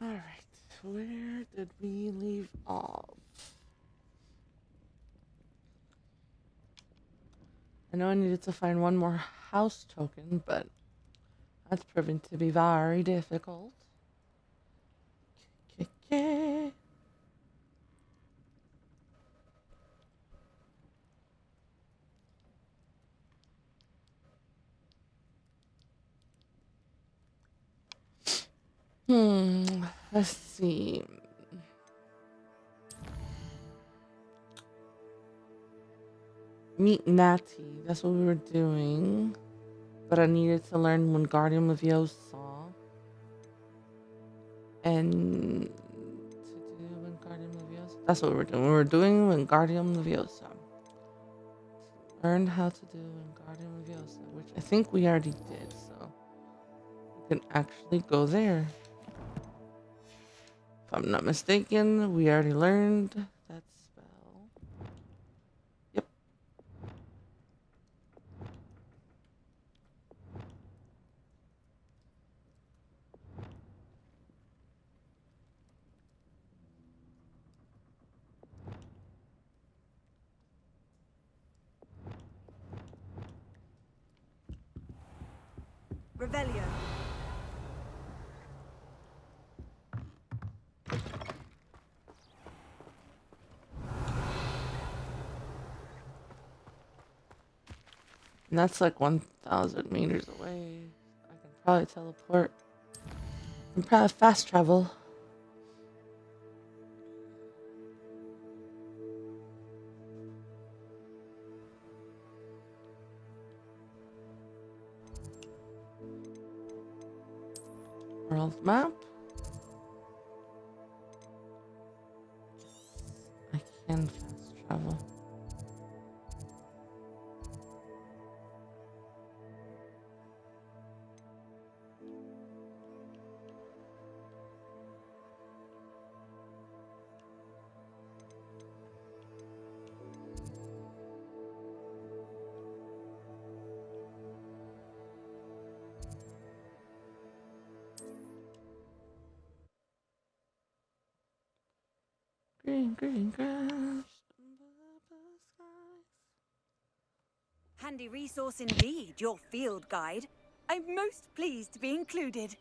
Alright, where did we leave off? I know I needed to find one more house token, but that's proving to be very difficult. Okay. Let's see. Meet Natty. That's what we were doing. But I needed to learn Wingardium Leviosa. And to do Wingardium Leviosa. That's what we were doing. We were doing Wingardium Leviosa. Learn how to do Wingardium Leviosa, which I think we already did, so we can actually go there. If I'm not mistaken, we already learned that spell. Yep. Revelio. And that's like 1,000 meters away. I can probably teleport. And probably fast travel. World map. I can fast travel. Green grass. Handy resource indeed, your field guide. I'm most pleased to be included.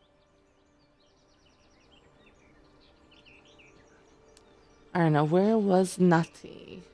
I don't know, where was Natty?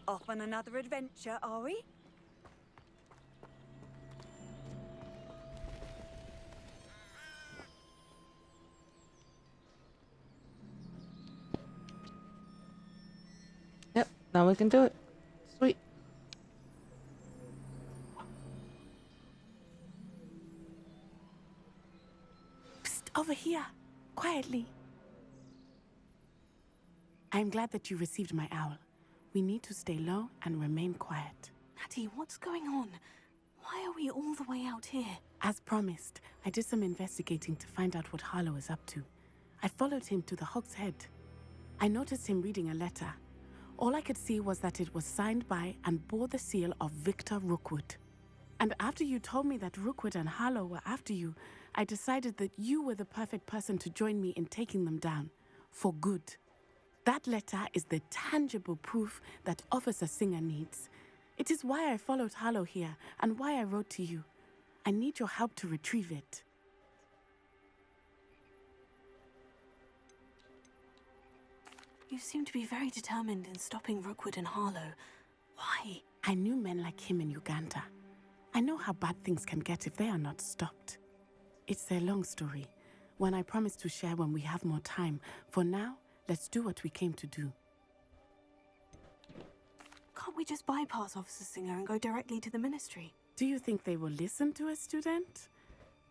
Off on another adventure, are we? Yep, now we can do it. Sweet. Psst, over here. Quietly. I'm glad that you received my owl. We need to stay low and remain quiet. Natty, what's going on? Why are we all the way out here? As promised, I did some investigating to find out what Harlow is up to. I followed him to the Hog's Head. I noticed him reading a letter. All I could see was that it was signed by and bore the seal of Victor Rookwood. And after you told me that Rookwood and Harlow were after you, I decided that you were the perfect person to join me in taking them down. For good. That letter is the tangible proof that Officer Singer needs. It is why I followed Harlow here and why I wrote to you. I need your help to retrieve it. You seem to be very determined in stopping Rookwood and Harlow. Why? I knew men like him in Uganda. I know how bad things can get if they are not stopped. It's a long story, one I promise to share when we have more time. For now, let's do what we came to do. Can't we just bypass Officer Singer and go directly to the ministry? Do you think they will listen to a student?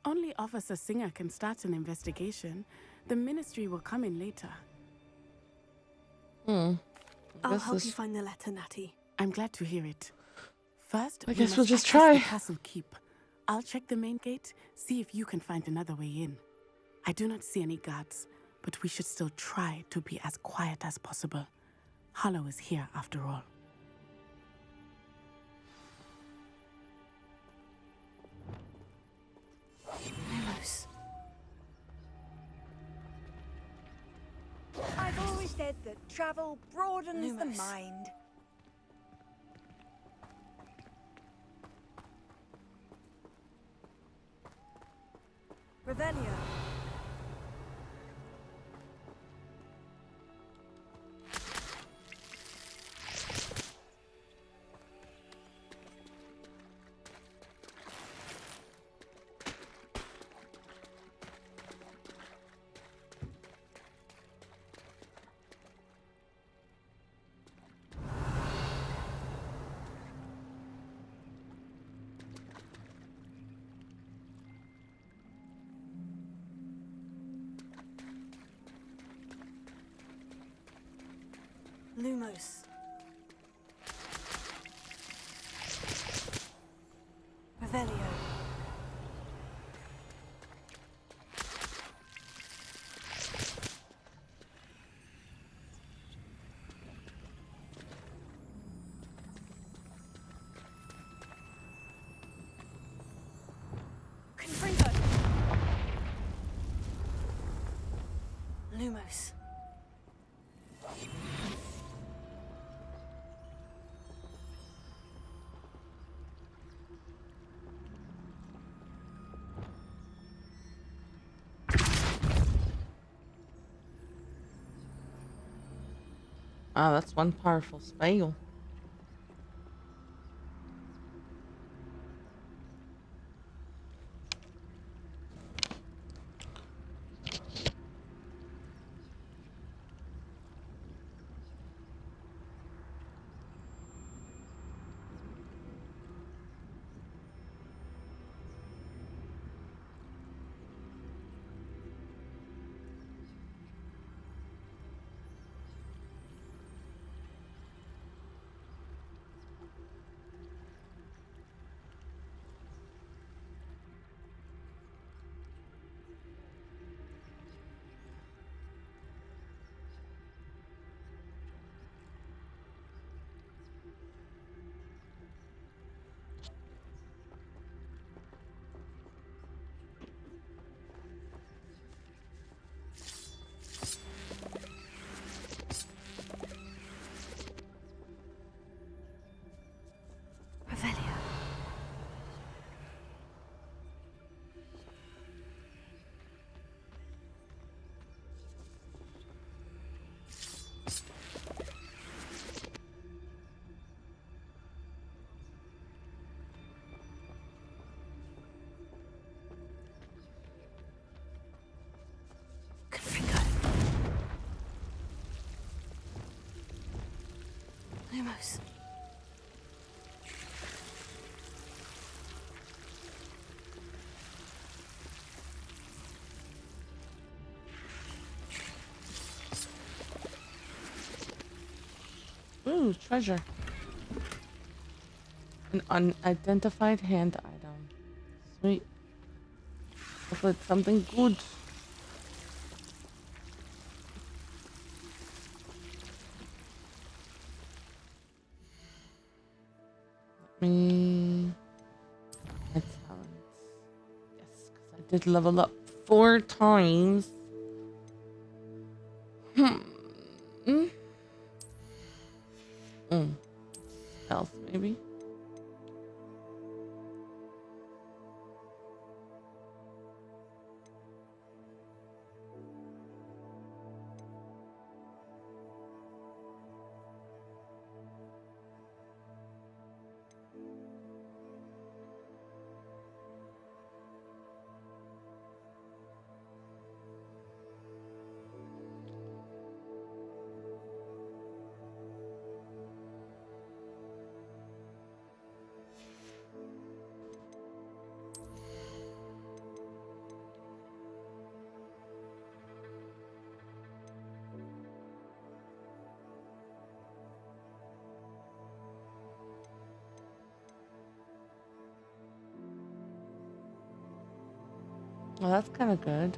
Only Officer Singer can start an investigation. The ministry will come in later. I'll help you find the letter, Natty. I'm glad to hear it. First, I guess we'll just access try. the castle keep. I'll check the main gate, see if you can find another way in. I do not see any guards, but we should still try to be as quiet as possible. Harlow is here after all. Lumos. I've always said that travel broadens the Lumos. mind. Revelio. Lumos. Revelio. Confringo. Lumos. Ah, that's one powerful spell. Revelio. Confringo. Lumos. Ooh, treasure. An unidentified hand item. Sweet. Hopefully it's something good. Me. My talents. Yes, because I did level up 4 times. Hmm. Health, maybe. Well, that's kind of good.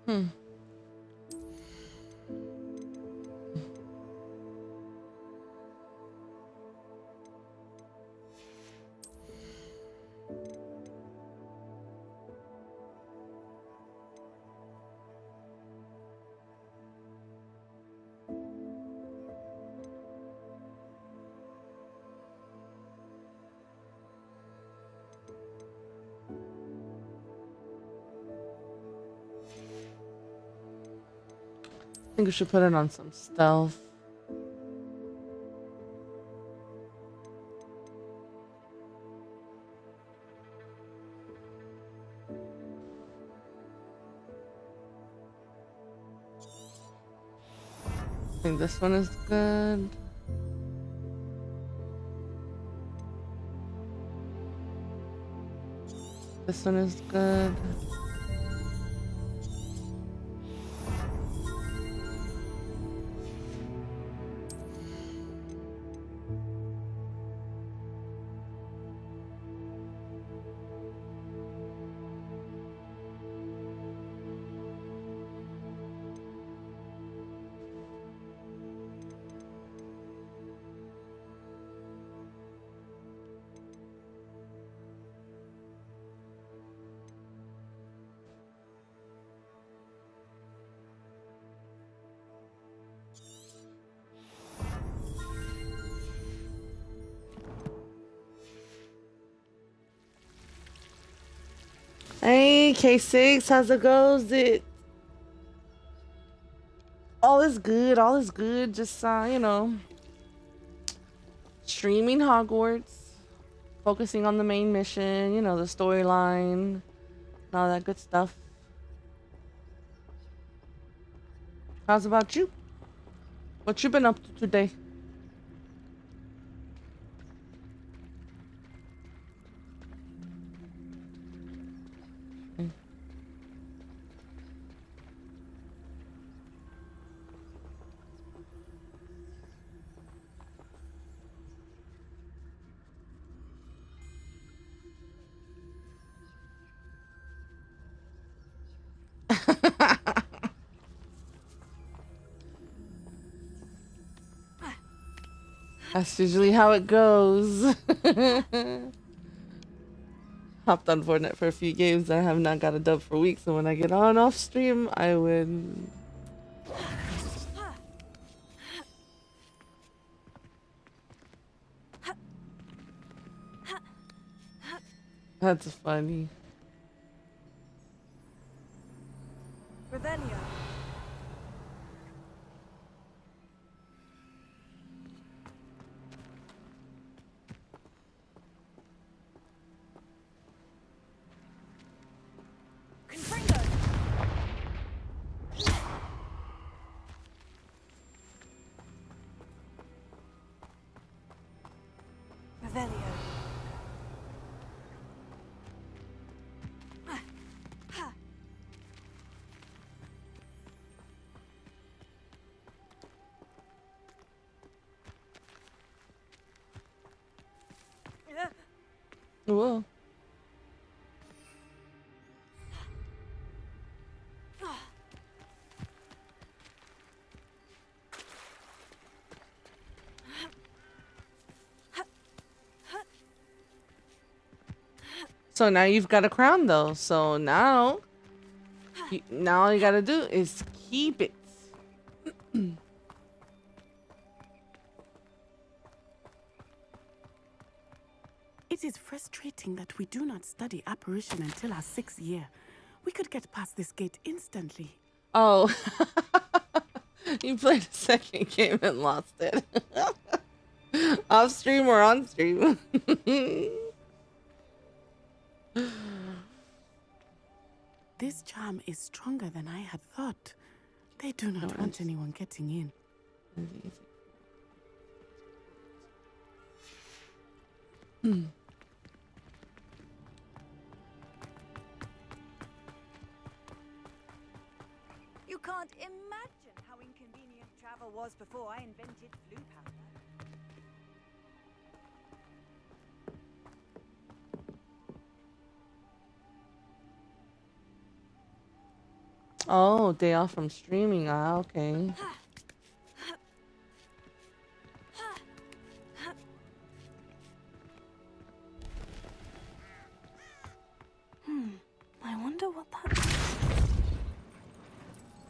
Hmm. I think we should put it on some stealth. I think this one is good. This one is good. Hey, K6, how's it goes? All is good, all is good. Just, streaming Hogwarts, focusing on the main mission, the storyline, and all that good stuff. How's about you? What you been up to today? That's usually how it goes. Hopped on Fortnite for a few games. I have not got a dub for weeks, so when I get on off stream, I win. That's funny. Revelio. Confringo. Revelio. Whoa. So now you've got a crown though. So now, now all you gotta do is keep it. It is frustrating that we do not study apparition until our 6th year. We could get past this gate instantly. Oh, you played a second game and lost it. Off stream or on stream. This charm is stronger than I had thought. They do not want anyone getting in. You can't imagine how inconvenient travel was before I invented blue powder. Oh, day off from streaming. Ah, okay. I wonder what that...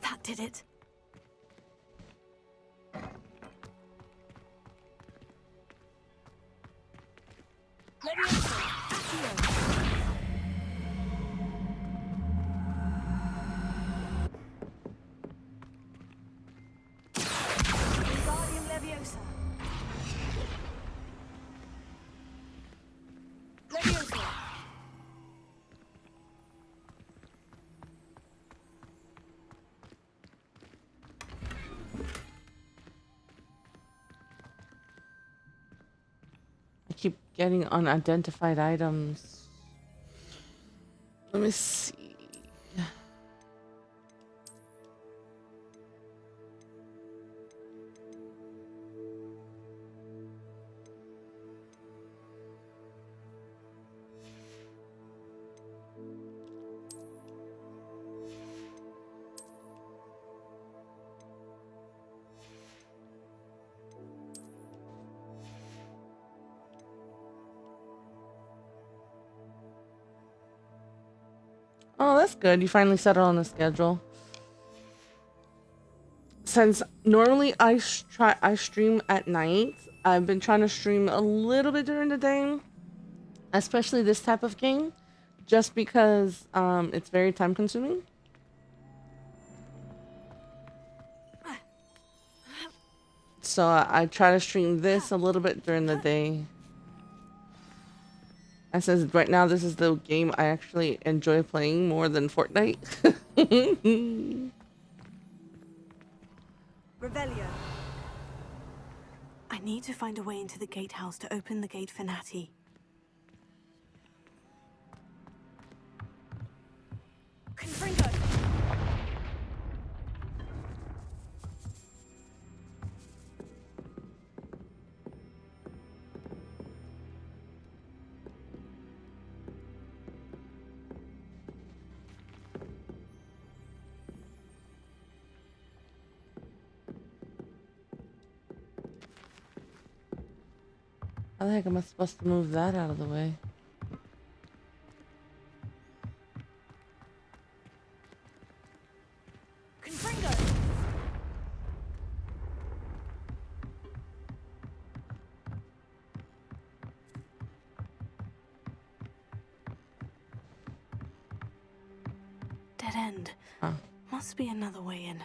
That did it. Wingardium Leviosa. Leviosa. I keep getting unidentified items. Let me see. Oh, that's good. You finally settled on the schedule. Since normally I stream at night, I've been trying to stream a little bit during the day, especially this type of game, just because it's very time consuming. So I try to stream this a little bit during the day. I says right now this is the game I actually enjoy playing more than Fortnite. Revelio. I need to find a way into the gatehouse to open the gate for Natty. Confringo. How the heck am I supposed to move that out of the way? Confringo. end. Oh, Must be another way in.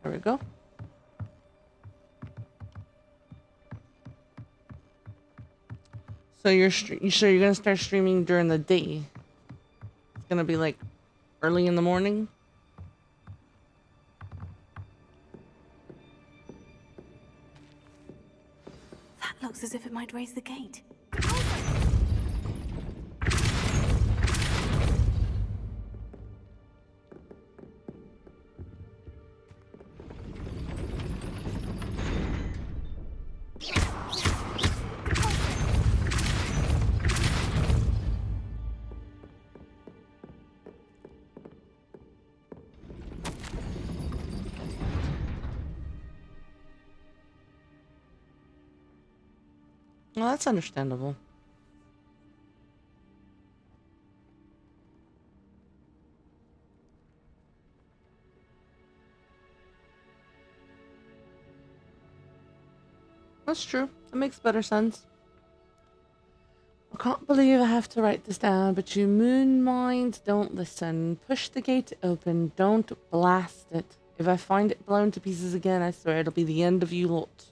there we go. So you're gonna start streaming during the day? It's gonna be like early in the morning. That looks as if it might raise the gate. Well, that's understandable. That's true. That makes better sense. I can't believe I have to write this down, but you moon mind don't listen. Push the gate open, don't blast it. If I find it blown to pieces again, I swear it'll be the end of you lot.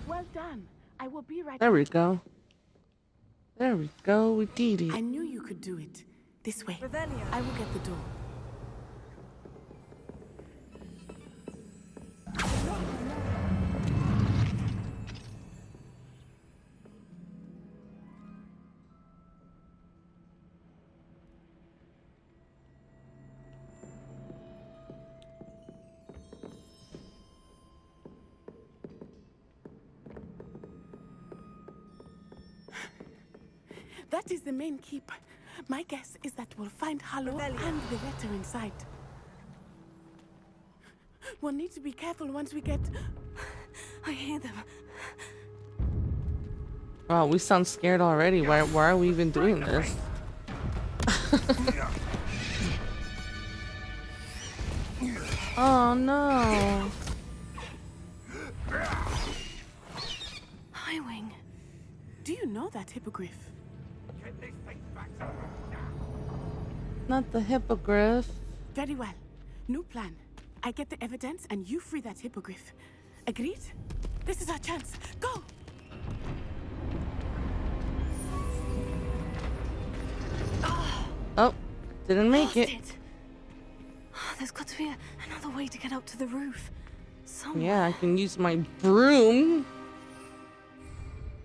Well done. I will be right There we back. go. There we go. We did it. I knew you could do it. This way. Revelio. I will get the door. That is the main keep. My guess is that we'll find Hallow Revelio. and the letter inside. We'll need to be careful once we get... I hear them. Wow, we sound scared already. Why are we even doing this? Oh no. Highwing. Do you know that hippogriff? Not the hippogriff. Very well. New plan. I get the evidence and you free that hippogriff. Agreed? This is our chance. Go! Oh, didn't make Lost it. Oh, there's got to be another way to get up to the roof. Somewhere. Yeah, I can use my broom.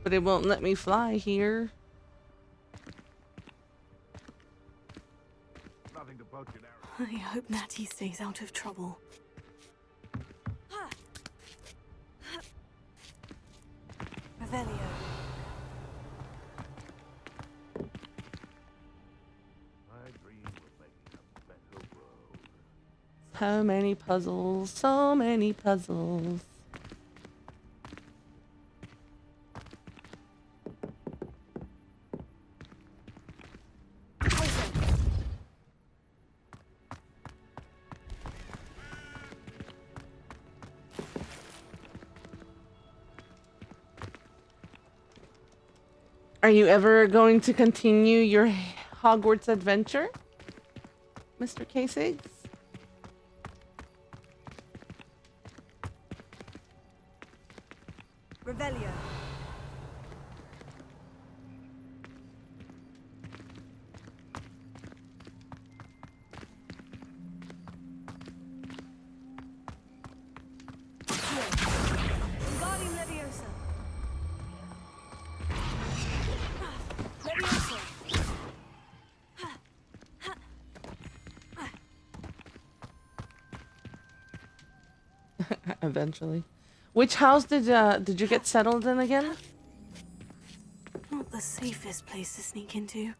But it won't let me fly here. Nothing to poach an arrow. I hope Natty stays out of trouble. Revelio. I dream of making a better world. So many puzzles, so many puzzles. Are you ever going to continue your Hogwarts adventure, Mr. K6? Revelio. Wingardium Leviosa. Leviosa. Eventually. Which house did you get settled in again? Not the safest place to sneak into.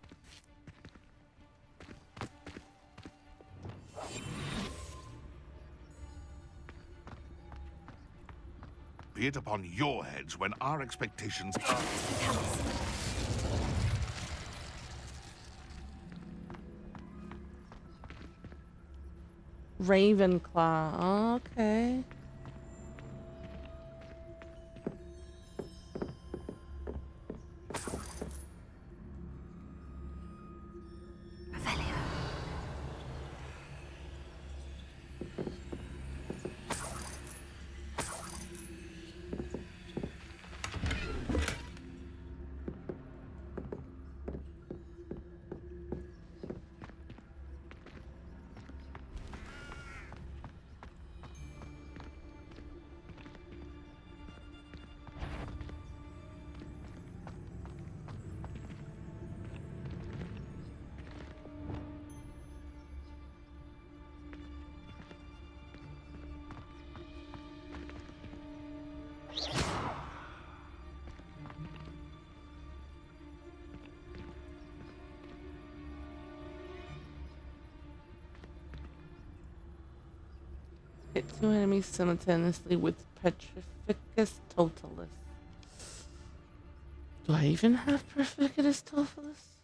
Be it upon your heads when our expectations are... Ravenclaw. Okay. Revelio. Hit 2 enemies simultaneously with Petrificus Totalis. Do I even have Petrificus Totalis?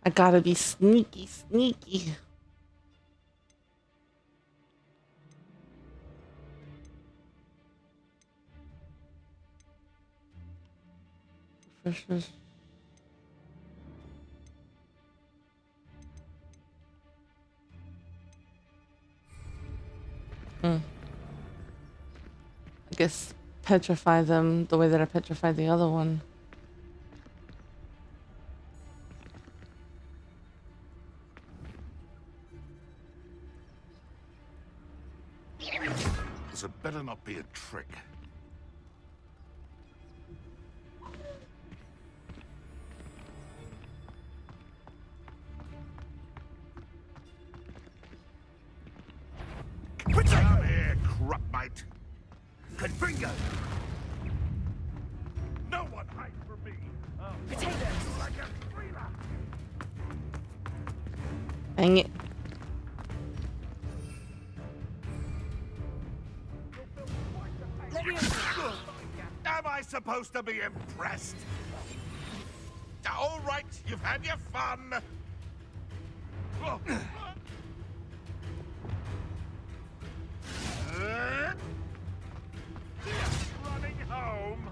I gotta be sneaky, sneaky. Professor's... I guess petrify them the way that I petrified the other one. This had better not be a trick. Come here, crupmate. Confringo! No one hides from me! Potatoes! Like a screamer! Dang it. Am I supposed to be impressed? All right, you've had your fun. Running home.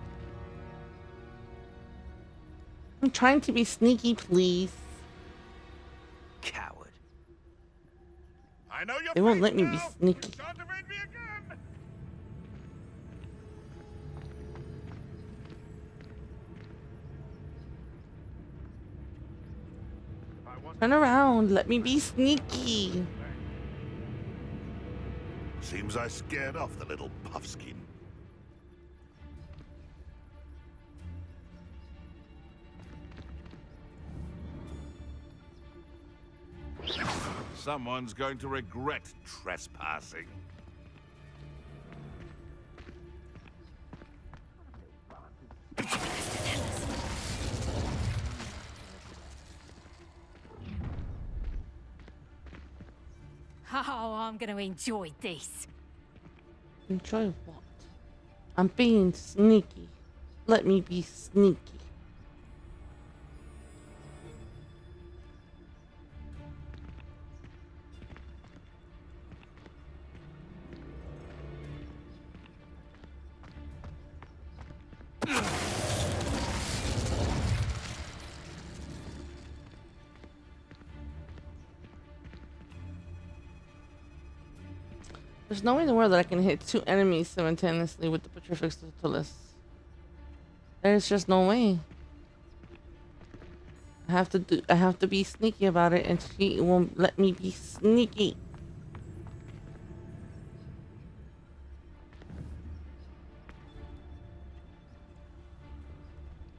I'm trying to be sneaky, please. Coward. I know you're. They won't let me be sneaky. You shan't evade me again. Turn around. Let me be sneaky. Seems I scared off the little puffskin. Someone's going to regret trespassing. Oh, I'm going to enjoy this. Enjoy what? I'm being sneaky. Let me be sneaky. There's no way in the world that I can hit 2 enemies simultaneously with the Petrificus Totalis. There's just no way. I have to be sneaky about it, and she won't let me be sneaky.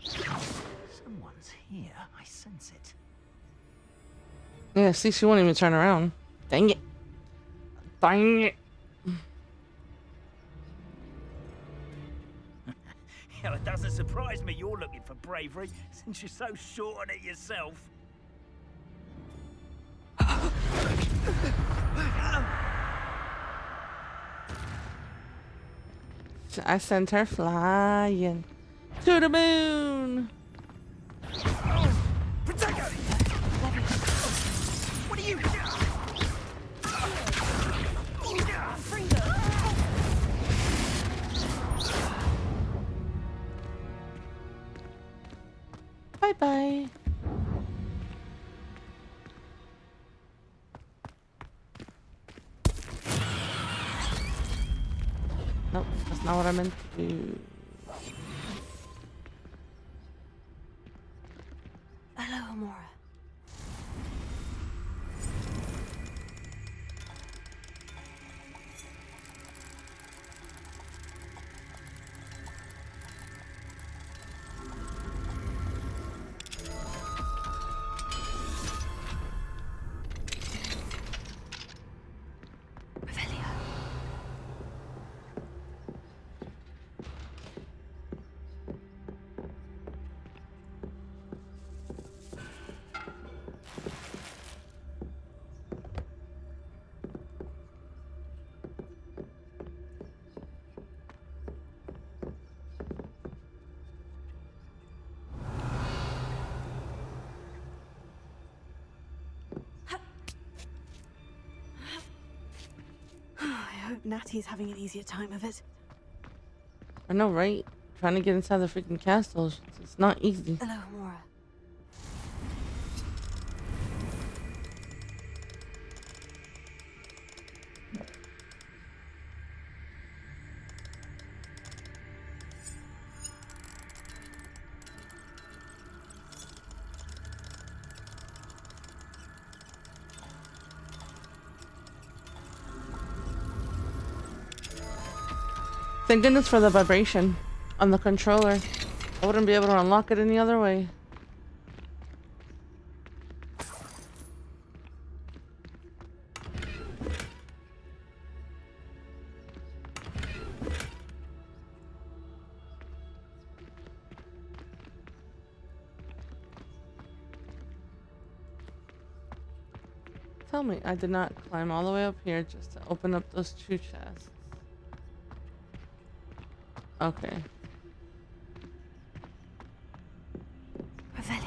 Someone's here. I sense it. Yeah, see, she won't even turn around. Dang it. Dang it. Yeah, it doesn't surprise me you're looking for bravery, since you're so short on it yourself. I sent her flying to the moon. Protego! What are you? Bye bye. Nope, that's not what I meant to do. Hello, Amora. Revelio. I hope Natty's having an easier time of it. I know, right? Trying to get inside the freaking castle, it's not easy. Hello, Amora. Thank goodness for the vibration on the controller. I wouldn't be able to unlock it any other way. Tell me, I did not climb all the way up here just to open up those two chests. Okay. Revelio.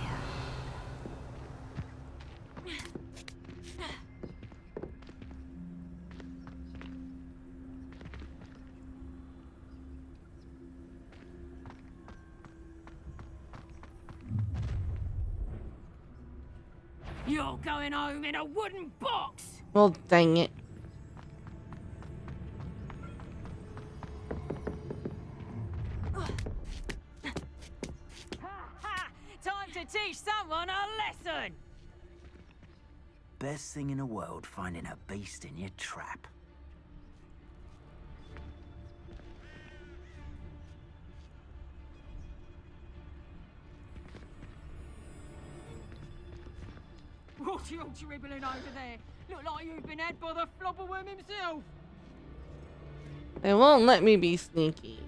You're going home in a wooden box! Well, dang it. Time to teach someone a lesson! Best thing in the world, finding a beast in your trap. What you all dribbling over there? Look like you've been had by the flopperworm himself! They won't let me be sneaky.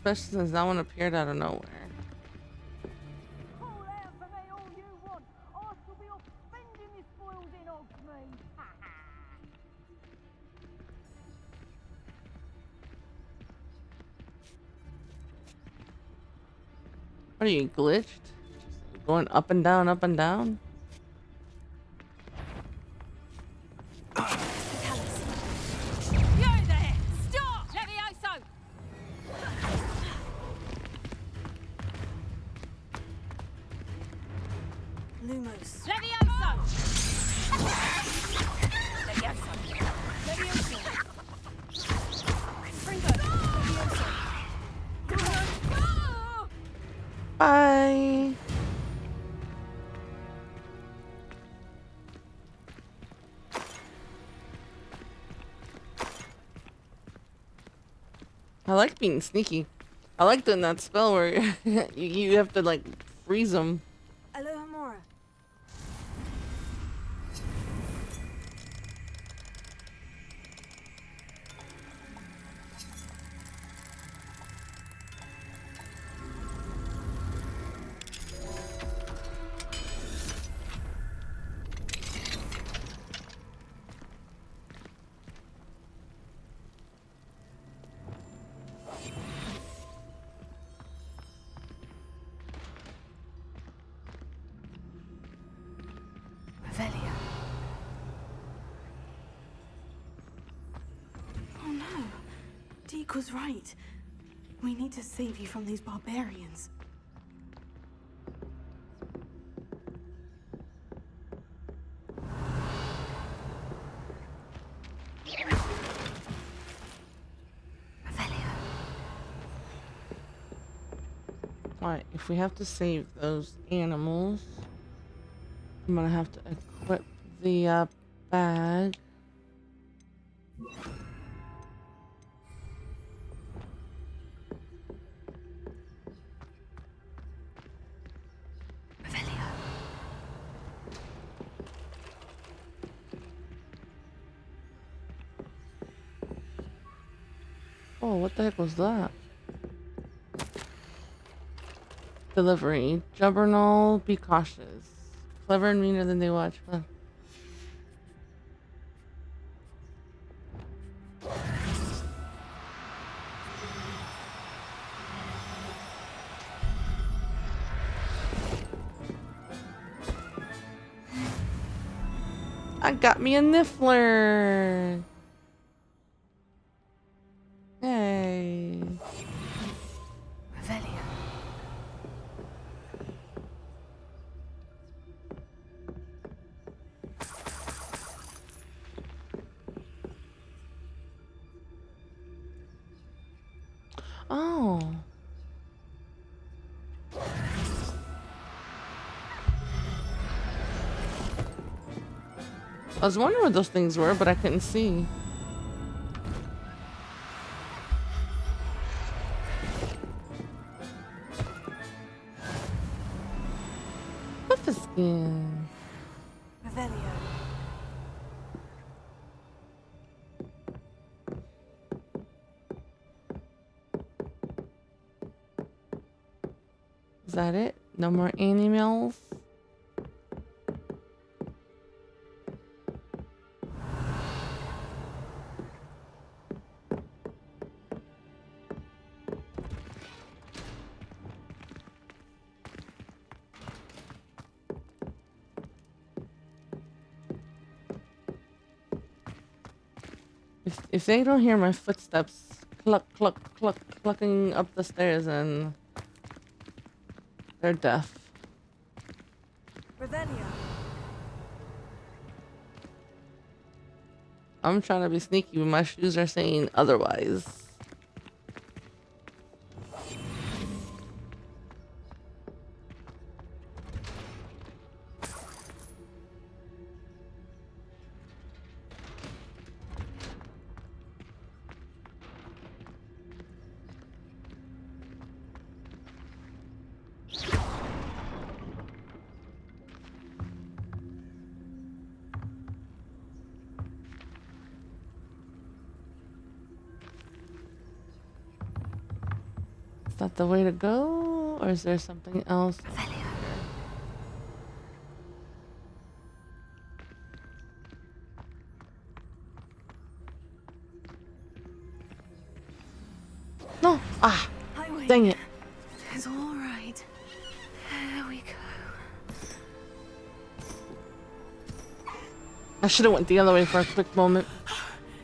Especially since that one appeared out of nowhere. Call out for me all you want. I shall be off spending this spoils in Hogsmeade. What are you, glitched? Just going up and down, up and down? You there! Stop! Levioso! Lumos. Levioso! Levioso! Levioso! Fringo. Levioso. Oh! Bye. I like being sneaky. I like doing that spell where you have to like freeze them. Hello, Amora. Revelio. Oh no. Deke was right. We need to save you from these barbarians. Revelio. Alright, if we have to save those animals, I'm gonna have to equip the bag. Revelio. Oh, what the heck was that? Delivery. Jubbernal, be cautious. Clever and meaner than they watch. Huh. I got me a niffler. Hey. Revelio. Oh. I was wondering what those things were, but I couldn't see. Puffer skin. Revelio. Is that it? No more animals? If they don't hear my footsteps cluck cluck cluck clucking up the stairs, and they're deaf. Revelio. I'm trying to be sneaky, but my shoes are saying otherwise. Is that the way to go, or is there something else? No! Ah! Highway. Dang it! It's all right. There we go. I should have went the other way for a quick moment.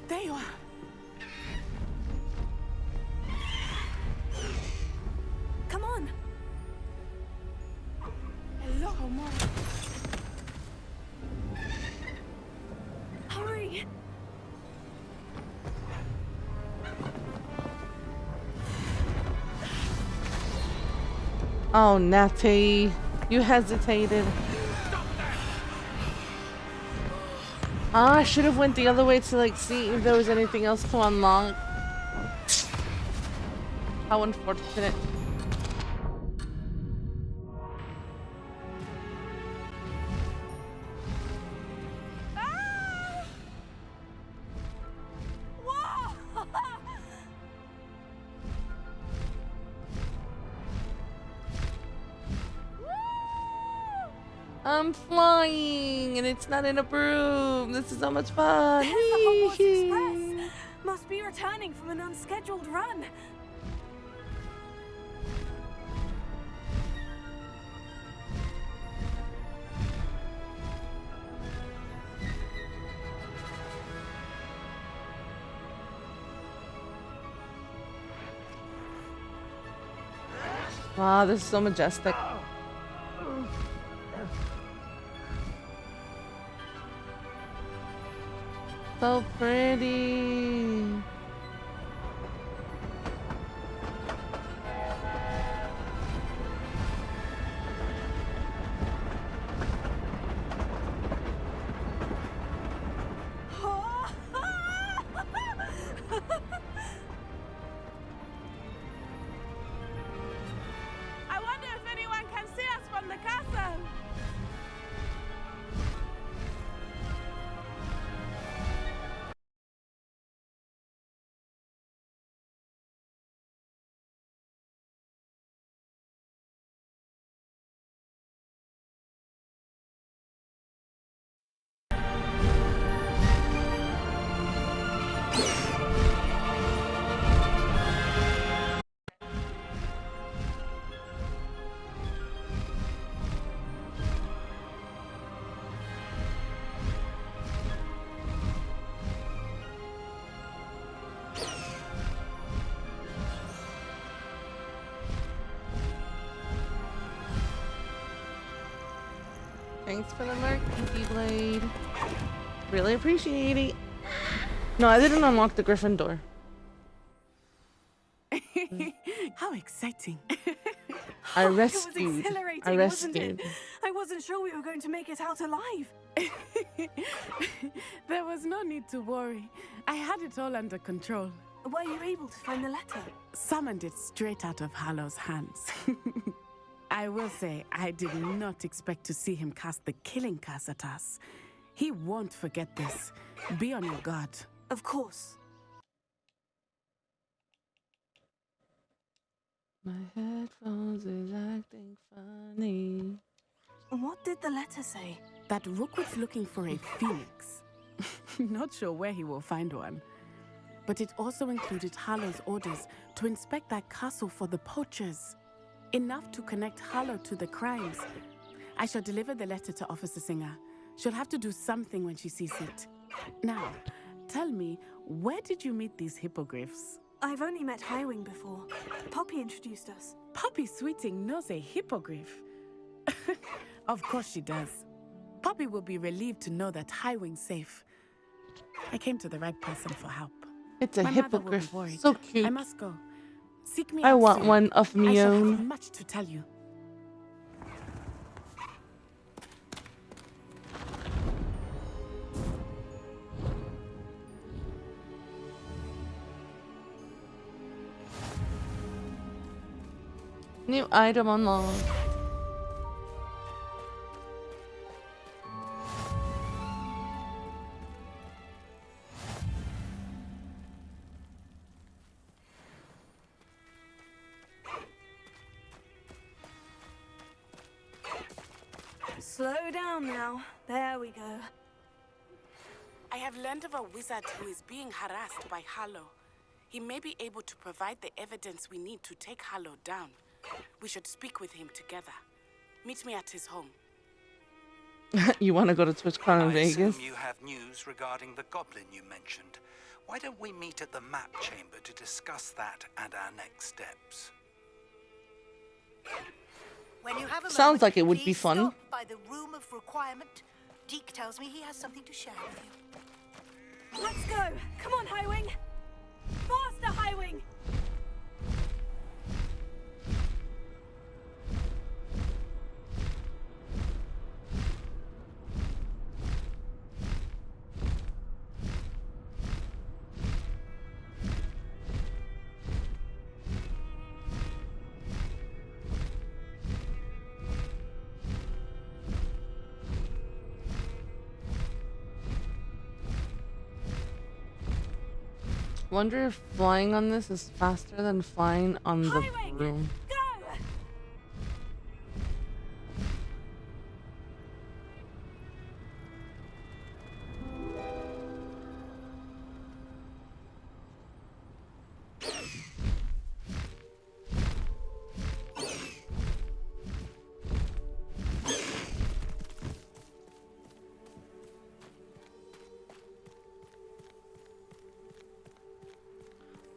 There you are. Come on. Hello, Mom. Hurry. Oh, Natty, you hesitated. I should have went the other way to like see if there was anything else to unlock. How unfortunate. I'm flying and it's not in a broom. This is so much fun. There's the Hogwarts Whee! Express. Must be returning from an unscheduled run. Wow, this is so majestic. So pretty. I wonder if anyone can see us from the castle. Thanks for the mark, Pinky Blade. Really appreciate it. No, I didn't unlock the Griffin door. How exciting. I It was rescued. exhilarating, I wasn't rescued. it? I wasn't sure we were going to make it out alive. There was no need to worry. I had it all under control. Were you able to find the letter? Summoned it straight out of Hallow's hands. I will say, I did not expect to see him cast the killing curse at us. He won't forget this. Be on your guard. Of course. My headphones is acting funny. What did the letter say? That Rookwood's looking for a phoenix. Not sure where he will find one. But it also included Hallow's orders to inspect that castle for the poachers. Enough to connect Hallow to the crimes. I shall deliver the letter to Officer Singer. She'll have to do something when she sees it. Now, tell me, where did you meet these hippogriffs? I've only met Highwing before. Poppy introduced us. Poppy Sweeting knows a hippogriff. Of course she does. Poppy will be relieved to know that Highwing's safe. I came to the right person for help. It's a My mother will be hippogriff. worried. So cute. I must go. Seek me I out want soon. one of I me shall have own. much to tell you. New item unlocked. Slow down now. There we go. I have learned of a wizard who is being harassed by Hallow. He may be able to provide the evidence we need to take Hallow down. We should speak with him together. Meet me at his home. You want to go to TwitchCon in I Vegas? assume you have news regarding the goblin you mentioned. Why don't we meet at the map chamber to discuss that and our next steps? When you have a Sounds moment, like it would be please fun. stop by the room of requirement. Deke tells me he has something to share with you. Let's go! Come on, Highwing! Faster, Highwing! Wonder if flying on this is faster than flying on the Highwing! broom. Go!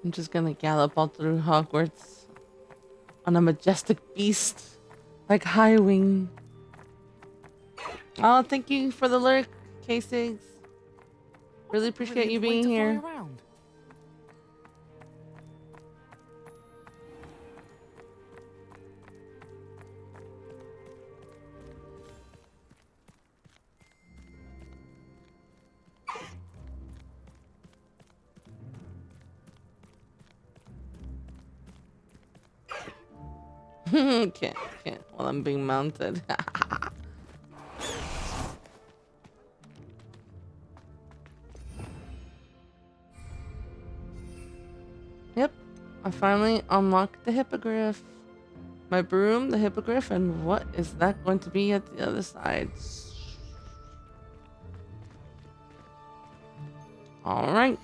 I'm just gonna gallop all through Hogwarts on a majestic beast like Highwing. Oh, thank you for the lurk, K6. Really appreciate you being here. can't while I'm being mounted. Yep, I finally unlocked the hippogriff. My broom, the hippogriff, and what is that going to be at the other side? All right.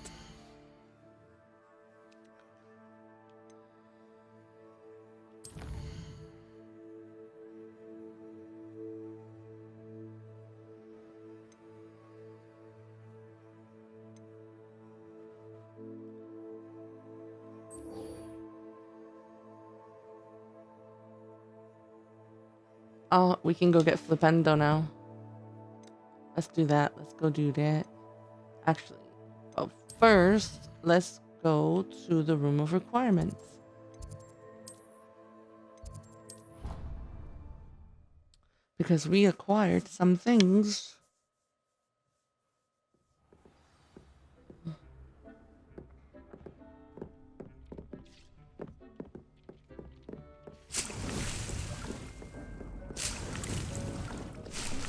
Oh, we can go get Flipendo now. Let's do that. Let's go do that. Actually, well, first, let's go to the room of requirements. Because we acquired some things.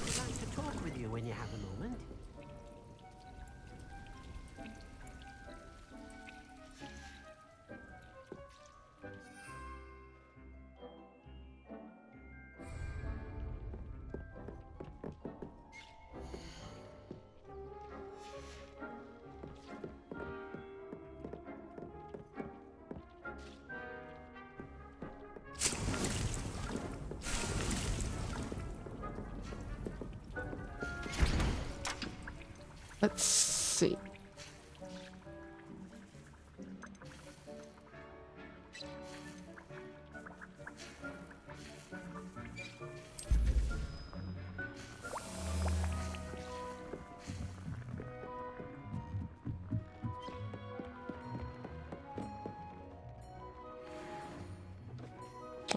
I'd like to talk with you when you have a moment. Let's see.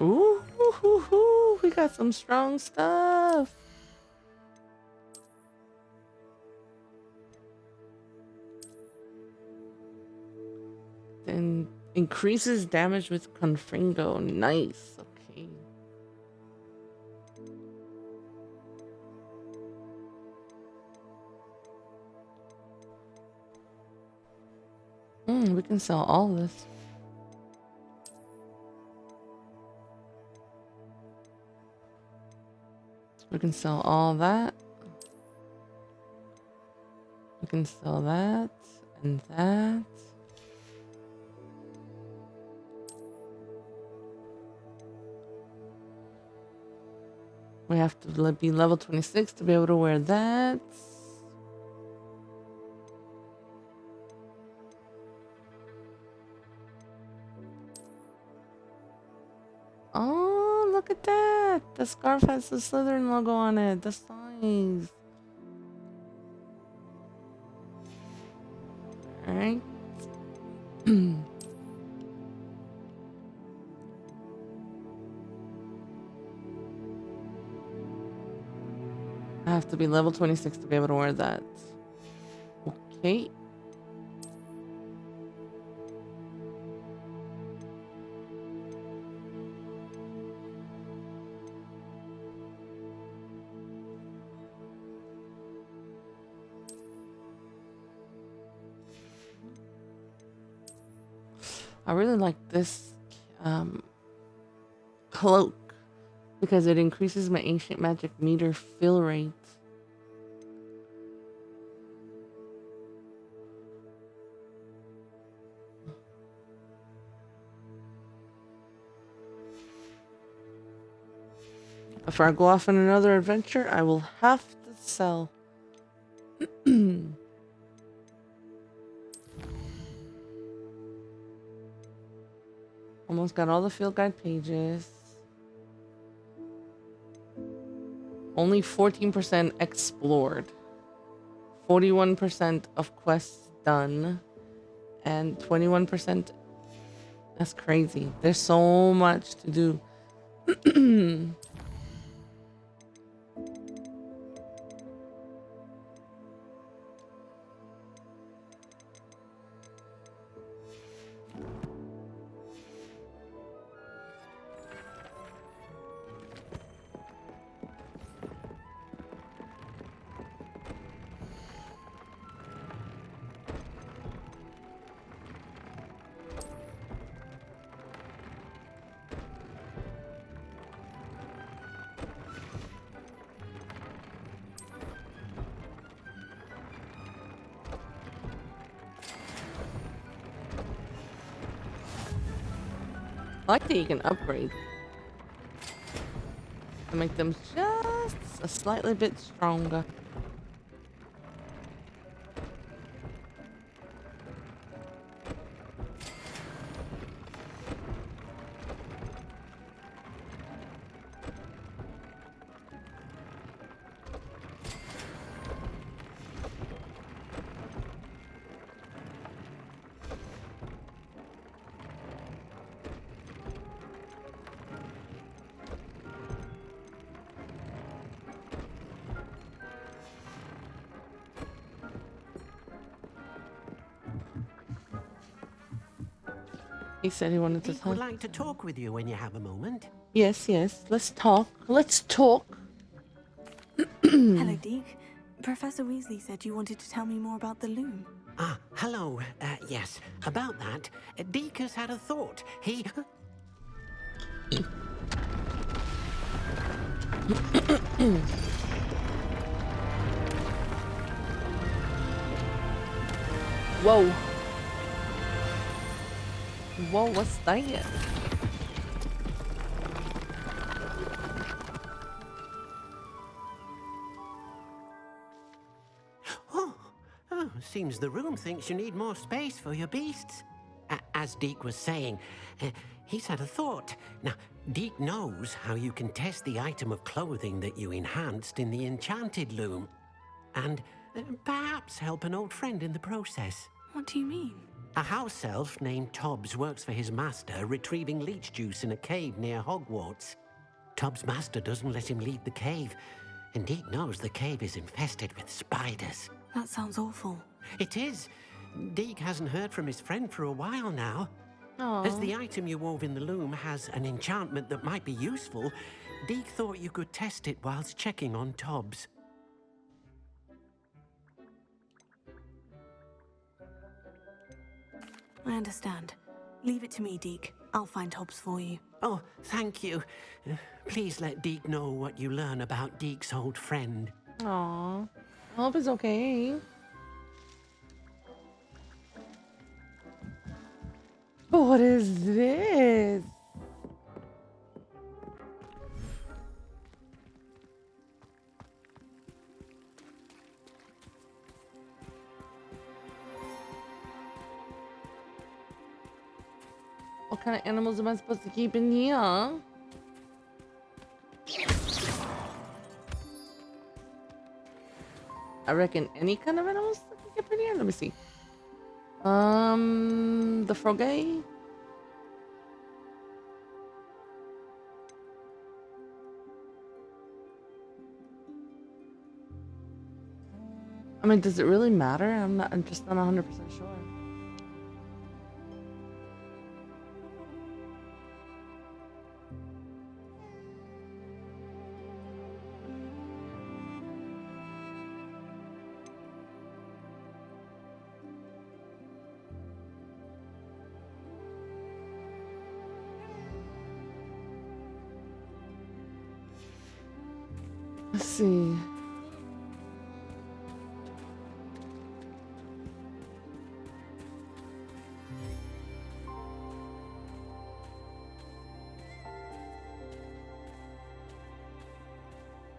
Ooh, we got some strong stuff. Then increases damage with Confringo. Nice. Okay. We can sell all this. We can sell all that. We can sell that and that. We have to be level 26 to be able to wear that. Oh, look at that. The scarf has the Slytherin logo on it. That's nice. Alright. I have to be level 26 to be able to wear that. Okay. I really like this cloak because it increases my ancient magic meter fill rate. Before I go off on another adventure, I will have to sell. Almost got all the field guide pages. Only 14% explored. 41% of quests done. And 21%. That's crazy. There's so much to do. I like that you can upgrade to make them just a slightly bit stronger. He said he wanted to Deek talk. would like to talk with you when you have a moment. Yes, yes. Let's talk. Let's talk. Hello, Deke. Professor Weasley said you wanted to tell me more about the loom. Ah, hello. Yes, about that. Deek has had a thought. He... Whoa. Whoa, what's that? Oh, seems the room thinks you need more space for your beasts. As Deek was saying, he's had a thought. Now, Deek knows how you can test the item of clothing that you enhanced in the enchanted loom. And perhaps help an old friend in the process. What do you mean? A house elf named Tobbs works for his master, retrieving leech juice in a cave near Hogwarts. Tobbs' master doesn't let him leave the cave, and Deek knows the cave is infested with spiders. That sounds awful. It is. Deek hasn't heard from his friend for a while now. Aww. As the item you wove in the loom has an enchantment that might be useful, Deek thought you could test it whilst checking on Tobbs. I understand. Leave it to me, Deke. I'll find Hobbs for you. Oh, thank you. Please let Deek know what you learn about Deek's old friend. Aww. I hope it's okay. But what is this? What kind of animals am I supposed to keep in here? I reckon any kind of animals that can keep in here. Let me see. The frogay. I mean, does it really matter? I'm just not 100% sure. Let's see.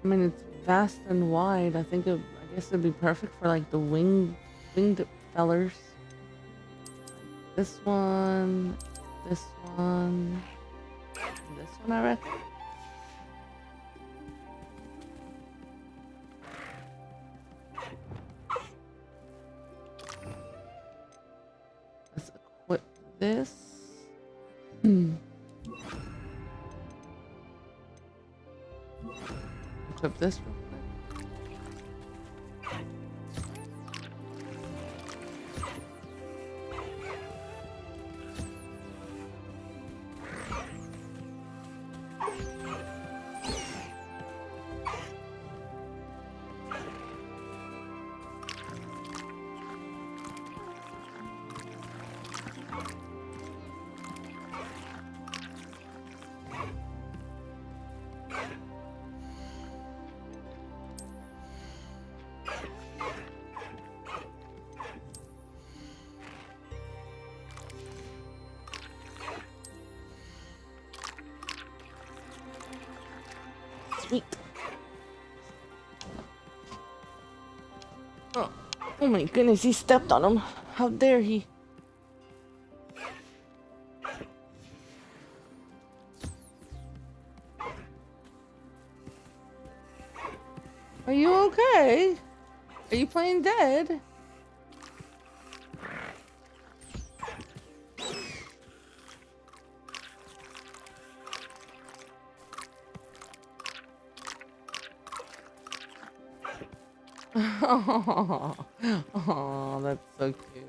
I mean, it's vast and wide. I guess it'd be perfect for like the winged fellers. This one, this one. And this one, I reckon. Let's equip this. Equip this real quick. Sweet. Oh my goodness, he stepped on him. How dare he? Are you okay? Are you playing dead? Oh, that's so cute.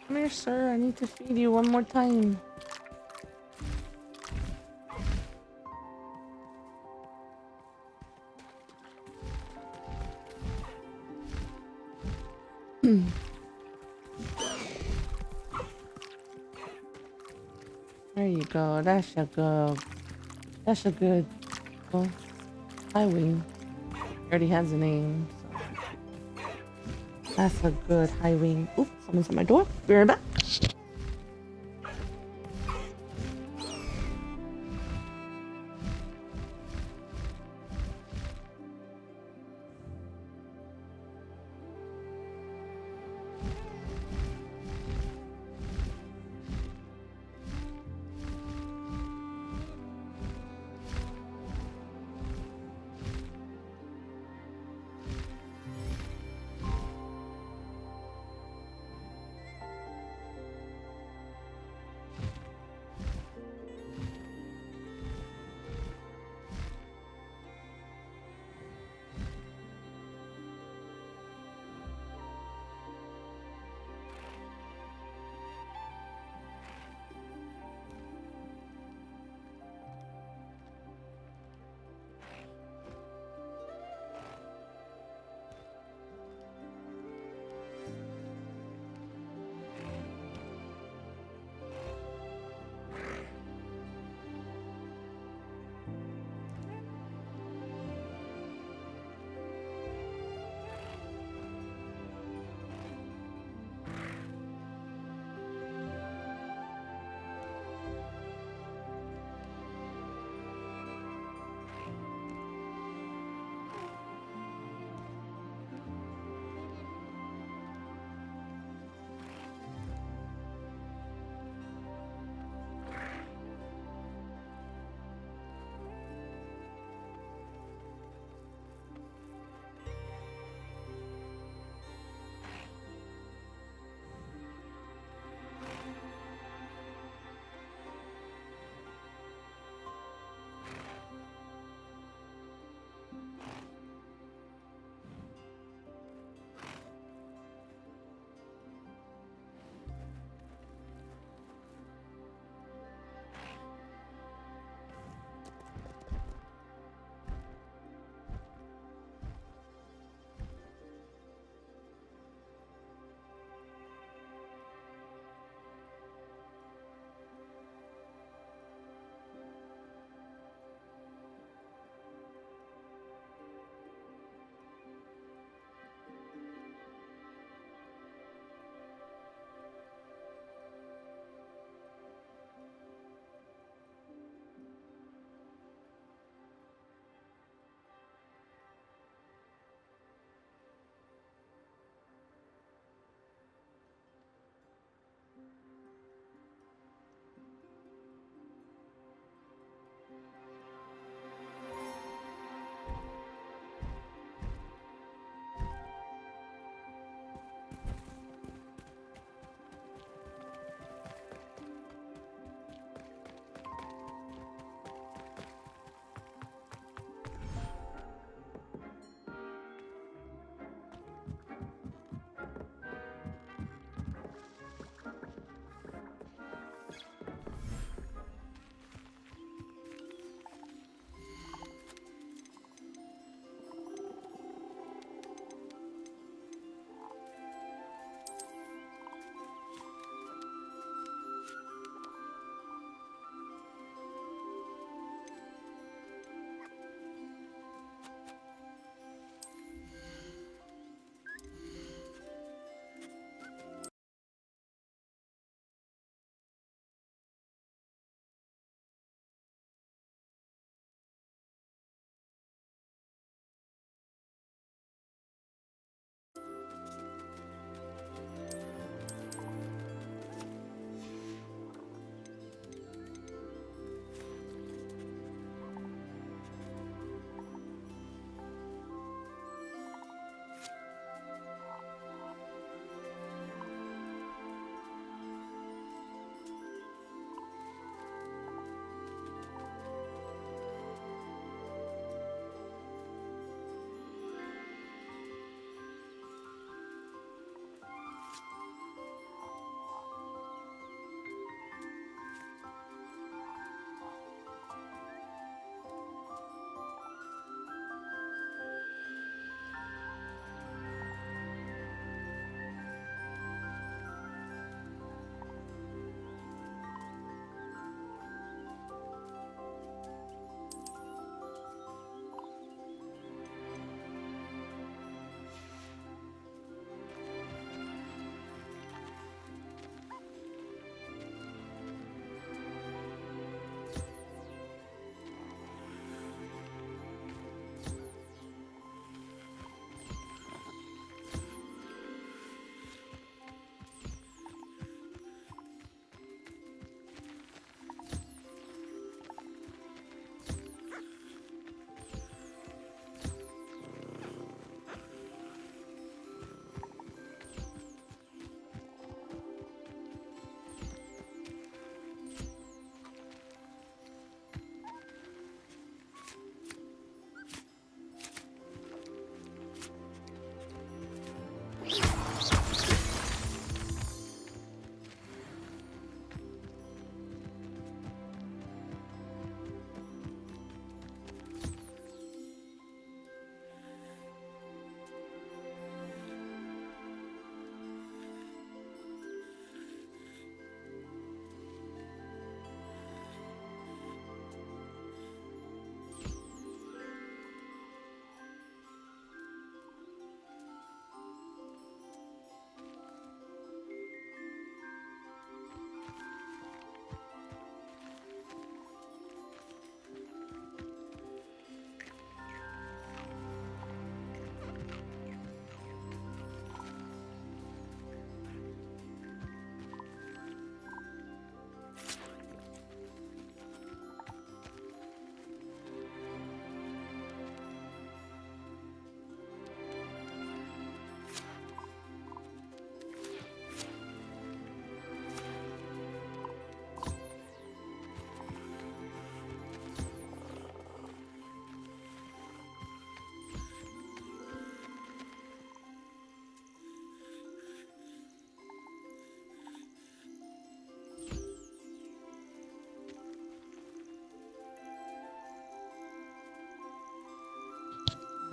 Come here, sir. I need to feed you one more time. There you go. That's a good. That's a good. Oh, hi, Wing. He already has a name. So. That's a good high wing. Oops, someone's at my door. Be right back.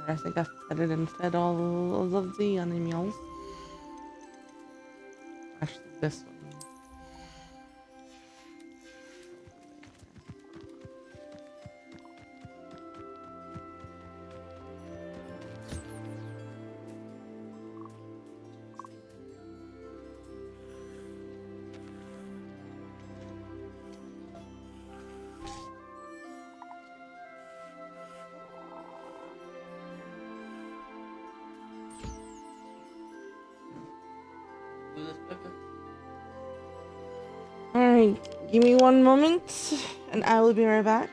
I think I fed it and fed all of the animals. Actually, this one. Alright, give me one moment and I will be right back.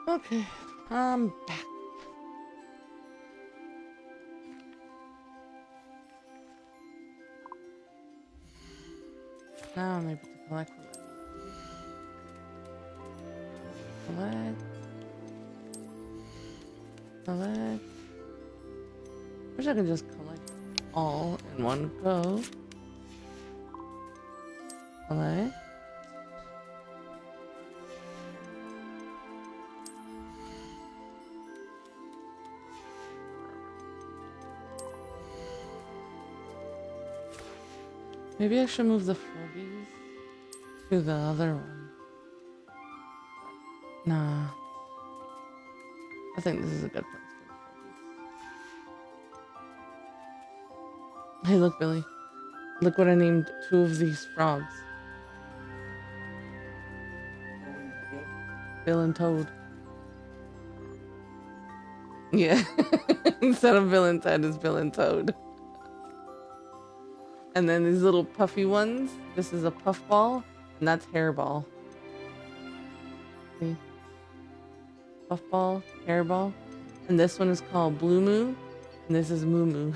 Okay, I'm back. Now I'm able to collect what I need. Collect. Wish I could just collect all in one go. Collect. Maybe I should move the Furbies to the other one. Nah. I think this is a good place for the Furbies. Hey, look, Billy. Look what I named 2 of these frogs. Bill and Toad. Yeah. Instead of Bill and Ted, it's Bill and Toad. And then these little puffy ones. This is a puffball, and that's hairball. See? Puffball, hairball. And this one is called Blue Moo, and this is Moo Moo.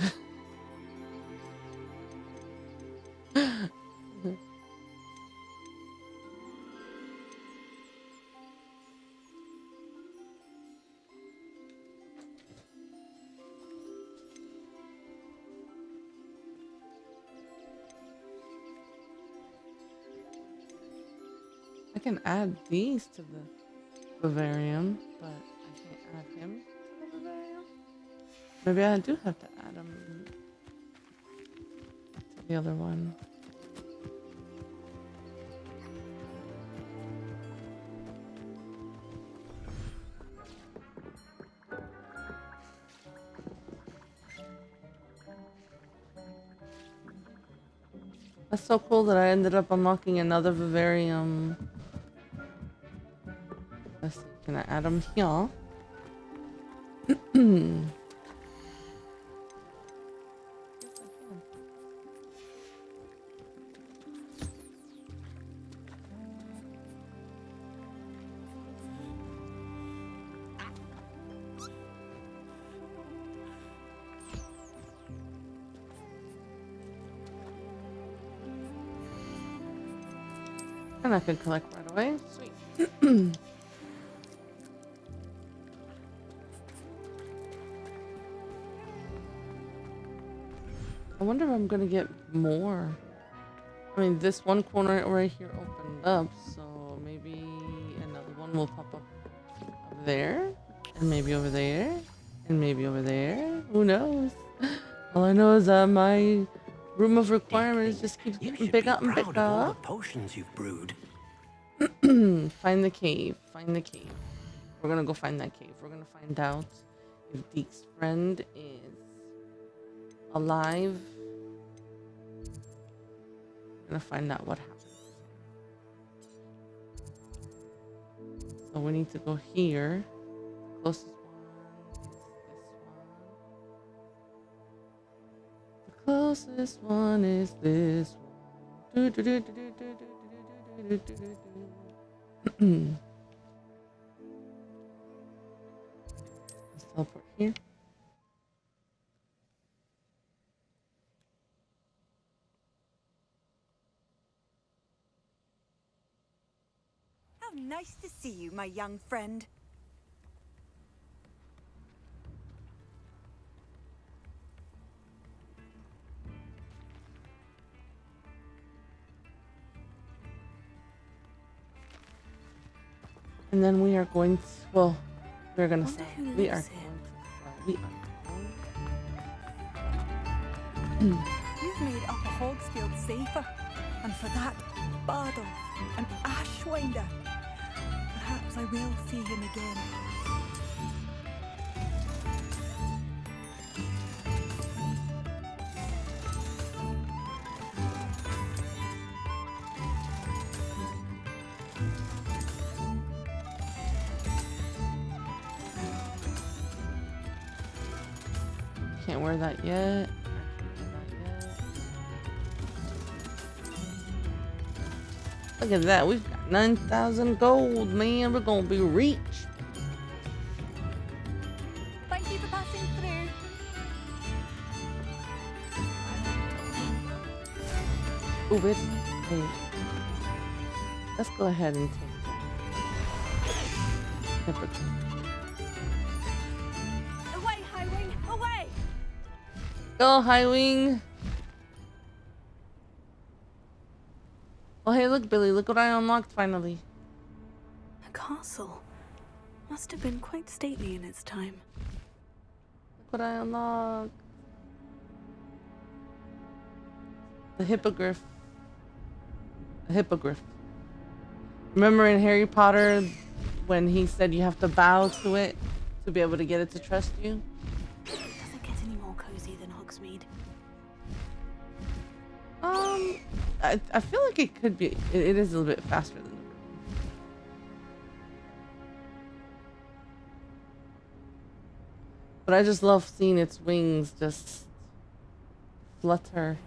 I can add these to the vivarium, but I can't add him to the vivarium. Maybe I do have to add him to the other one. That's so cool that I ended up unlocking another vivarium. Let's see, can I add them here? And I can collect right away. Sweet. I wonder if I'm gonna get more. I mean, this one corner right here opened up, so maybe another one will pop up over there, and maybe over there, and maybe over there. Who knows? All I know is that my room of requirements just keeps getting bigger and bigger. Of all the potions you've brewed. Find the cave. Find the cave. We're gonna go find that cave. We're gonna find out if Deke's friend is alive. We're gonna find out what happens. So we need to go here. The closest one is this one. The closest one is this one. Let's teleport here. How nice to see you, my young friend. And then we are going to, well, we're going to Wonder say, who we are lives going to, You've made Upper Hogsfield safer, and for that, Bardolph and Ashwinder. Perhaps I will see him again. Can't wear that yet. Look at that. We've got 9,000 gold, man. We're going to be rich. Oh, wait. Let's go ahead and take that. Away, Highwing! Away! Go, Highwing! Oh, hey, look, Billy. Look what I unlocked finally. A castle. Must have been quite stately in its time. Look what I unlocked. The hippogriff. A hippogriff. Remember in Harry Potter when he said you have to bow to it to be able to get it to trust you? Does it get any more cozy than Hogsmeade? I feel like it could be. It is a little bit faster than the room. But I just love seeing its wings just flutter.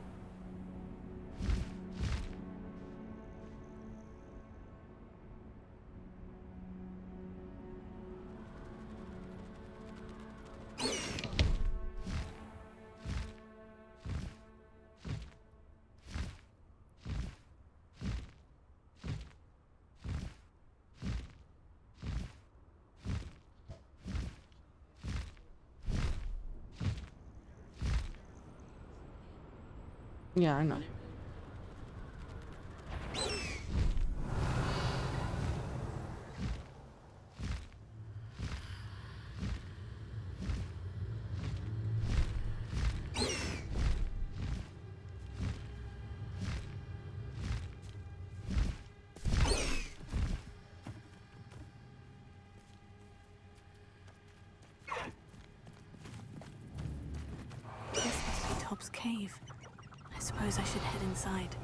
Yeah, I know. This must be Tob's cave. I suppose I should head inside.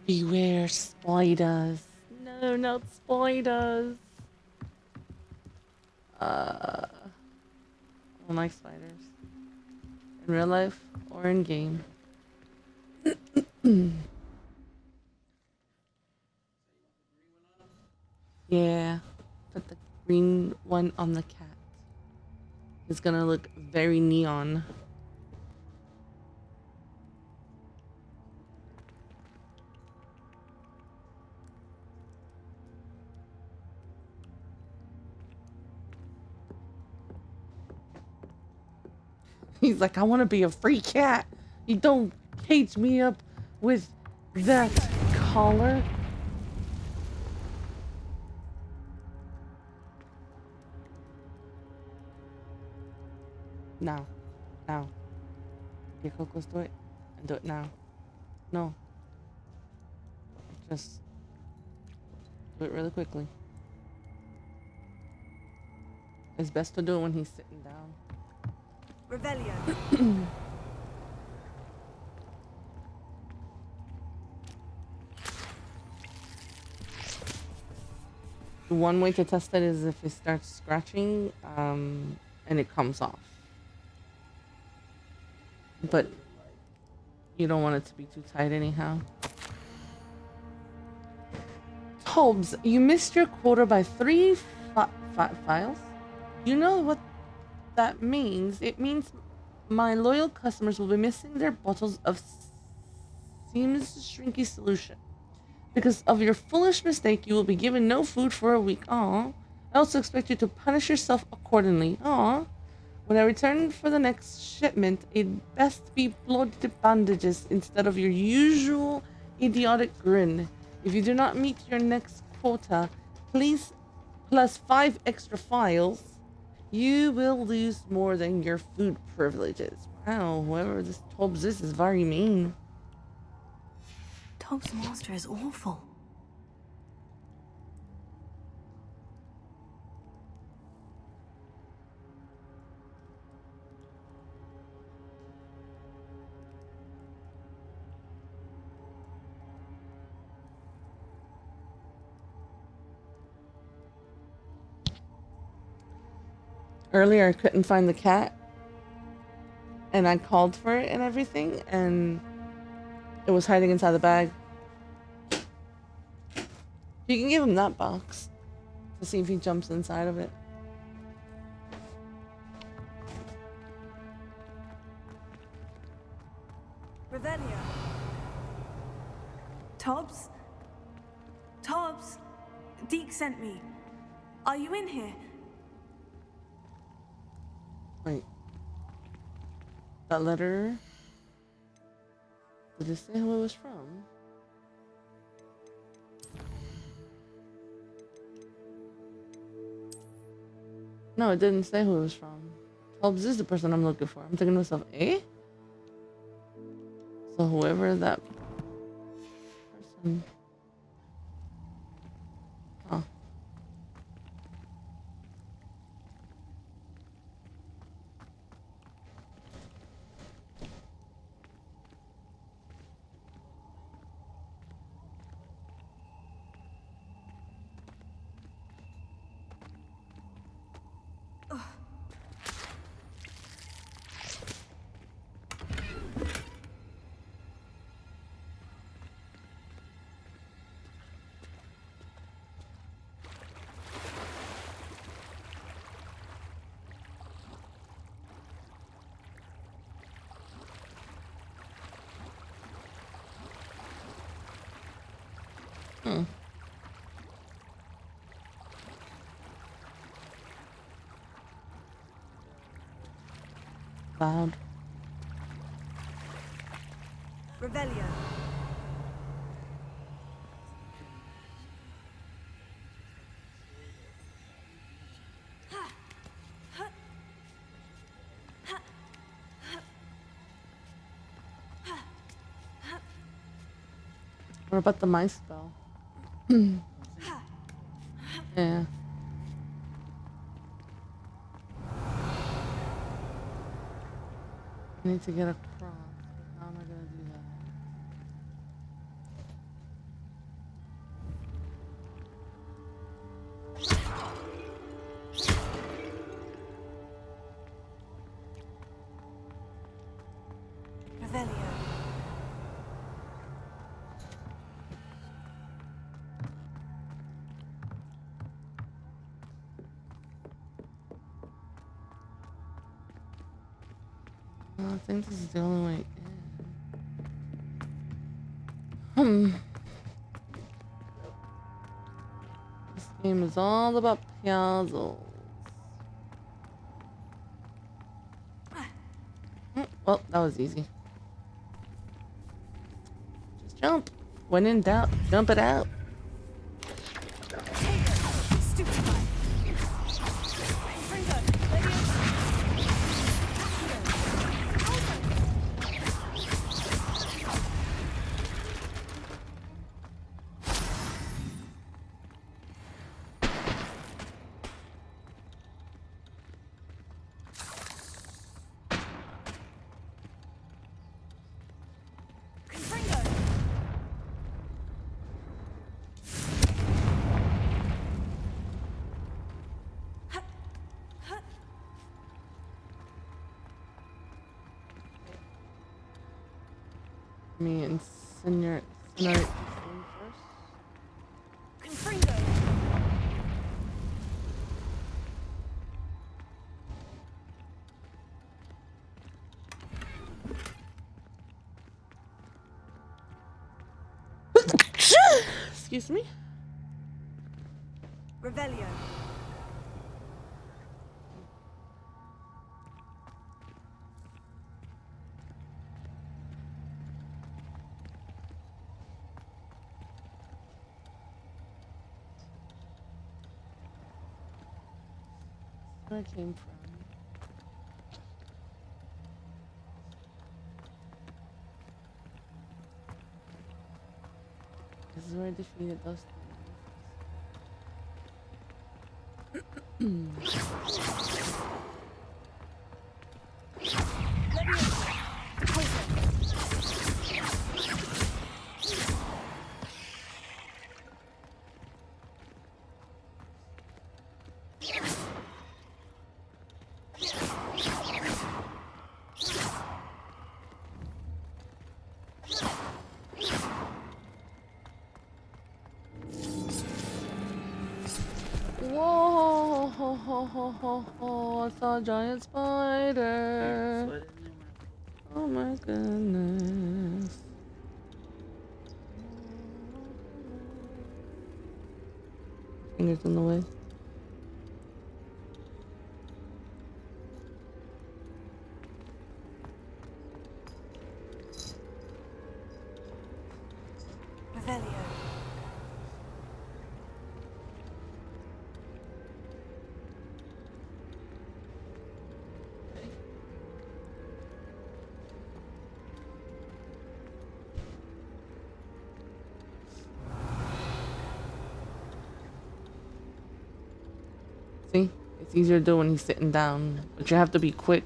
Beware spiders. No, not spiders. I don't like spiders. In real life or in game. Yeah. Put the green one on the cat. It's gonna look very neon. He's like, I want to be a free cat. You don't cage me up with that collar. Now. Now. Get close to it. And do it now. No. Just do it really quickly. It's best to do it when he's sitting down. Revelio. One way to test it is if it starts scratching, and it comes off. But you don't want it to be too tight anyhow. Hobbs, you missed your quota by 3 files. You know what that means? It means my loyal customers will be missing their bottles of Seems Shrinky solution. Because of your foolish mistake, you will be given no food for a week. Aww. I also expect you to punish yourself accordingly. Aww. When I return for the next shipment, it'd best be blood bandages instead of your usual idiotic grin. If you do not meet your next quota, please plus 5 extra files, you will lose more than your food privileges. Wow, whoever this Tubbs is very mean. Tob's master is awful. earlier I couldn't find the cat, and I called for it and everything, and it was hiding inside the bag. You can give him that box to see if he jumps inside of it. Revelia. Tobbs? Tobbs? Deke sent me. Are you in here? Wait. That letter... Did it say who it was from? No, it didn't say who it was from. Tubbs is the person I'm looking for. I'm thinking to myself, eh? So whoever that person... Huh. Loud. Revelio. What about the mice spell? Yeah. I need to get across. How am I gonna do that? Revelio. I think this is the only way in. This game is all about puzzles. Well, that was easy. Just jump. When in doubt, jump it out. Me incinerate this thing first. Confringo. Excuse me. Revelio. Where I came from. This is where I defeated those things. Whoa! Ho, ho, ho, ho, ho. I saw a giant spider. Oh my goodness. Fingers in the way. Revelio. See? It's easier to do when he's sitting down, but you have to be quick.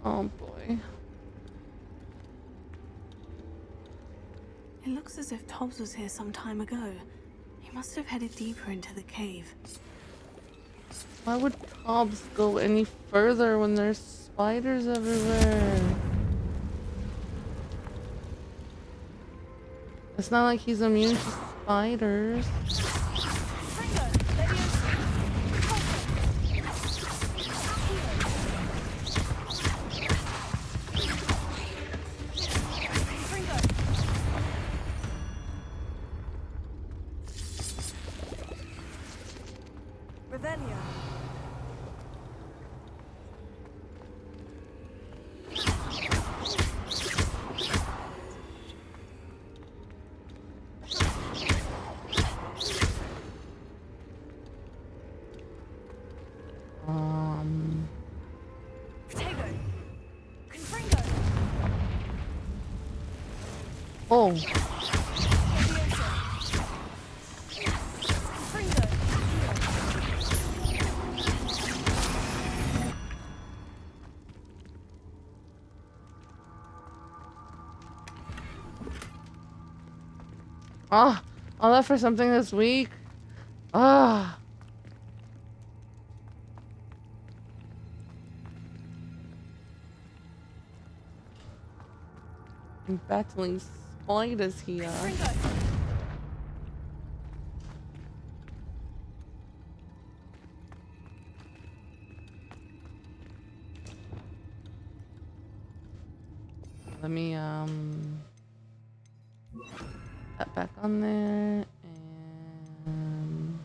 Oh boy. It looks as if Tobbs was here some time ago. He must have headed deeper into the cave. Why would Hobbs go any further when there's spiders everywhere? It's not like he's immune to spiders. Revelio. Protego. Confringo. Oh. Ah, all that for something this week. Ah. I'm battling spiders here. Let me that back on there and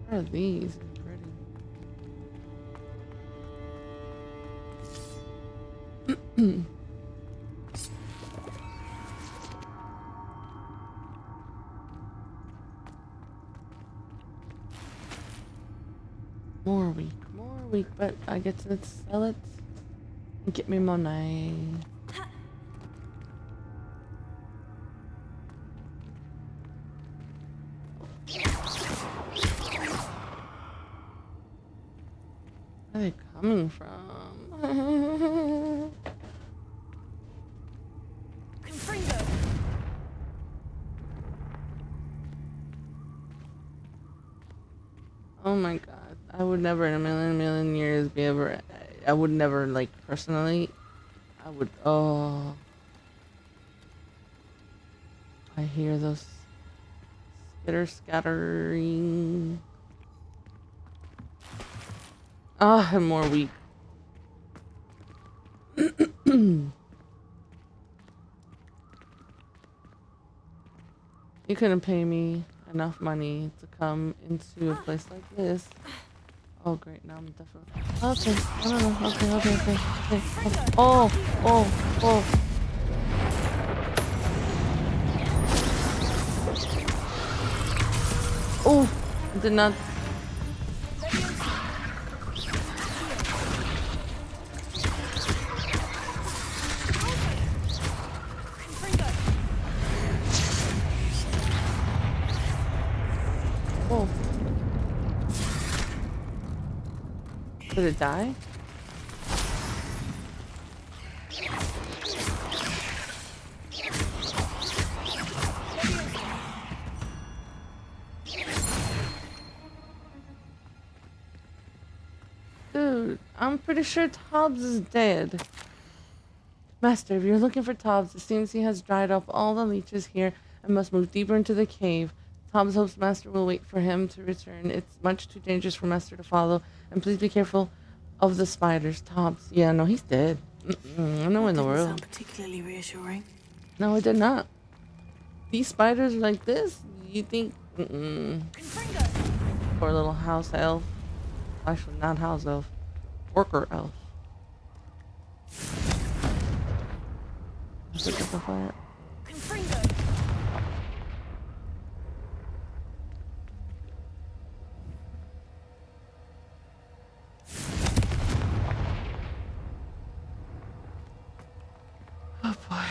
what are these? Pretty. More weak, but I get to sell it and get me money. coming from? Confringo! Oh my god. I would never in a million years be ever. I would never, like, personally. I would. Oh. I hear those scattering. Ah, I'm more weak. You couldn't pay me enough money to come into a place like this. Oh, great. Now I'm definitely... Okay. No. Okay. Oh. Oh, I did not... Oh. Did it die? Dude, I'm pretty sure Tobbs is dead. Master, if you're looking for Tobbs, it seems he has dried up all the leeches here and must move deeper into the cave. Tobbs hopes Master will wait for him to return. It's much too dangerous for Master to follow, and please be careful of the spiders. Tobbs, yeah, no, he's dead. No in the world. Sound particularly reassuring. No, it did not. These spiders are like this. You think? Poor little house elf. Actually, not house elf. Worker elf. Pick up the fire. Oh boy.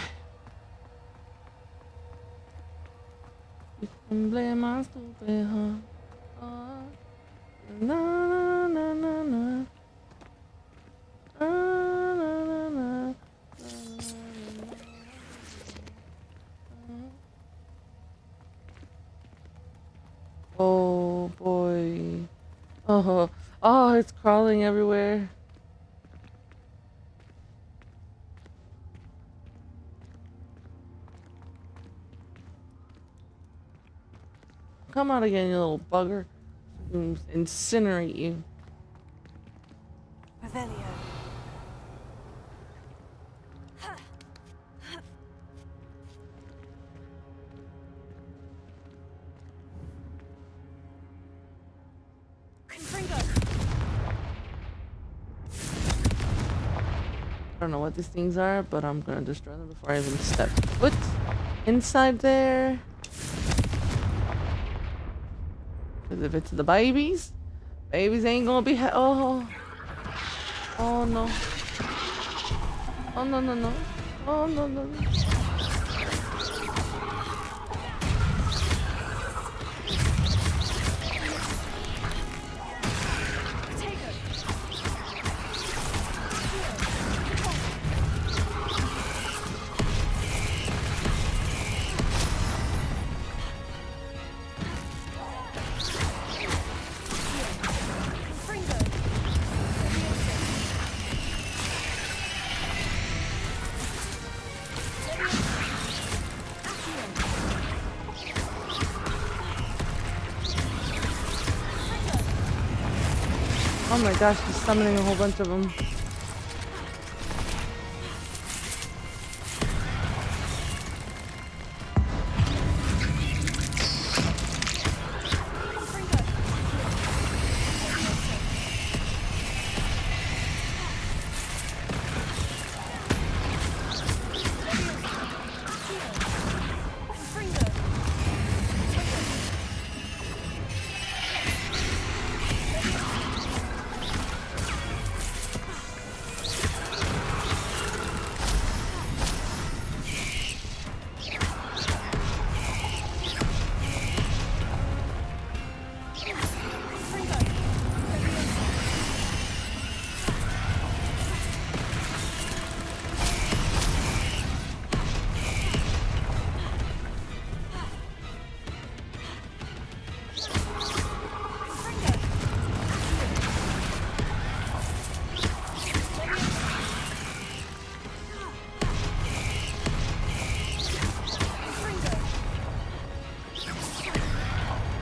You can blame my stupid heart. Na na na na na. Na na na na. Oh boy. Oh, it's crawling everywhere. Come out again, you little bugger. Incinerate you. Revelio. I don't know what these things are, but I'm gonna destroy them before I even step foot inside there. Because if it's the babies ain't gonna be oh no. Oh no. Oh no. Oh my gosh, he's summoning a whole bunch of them.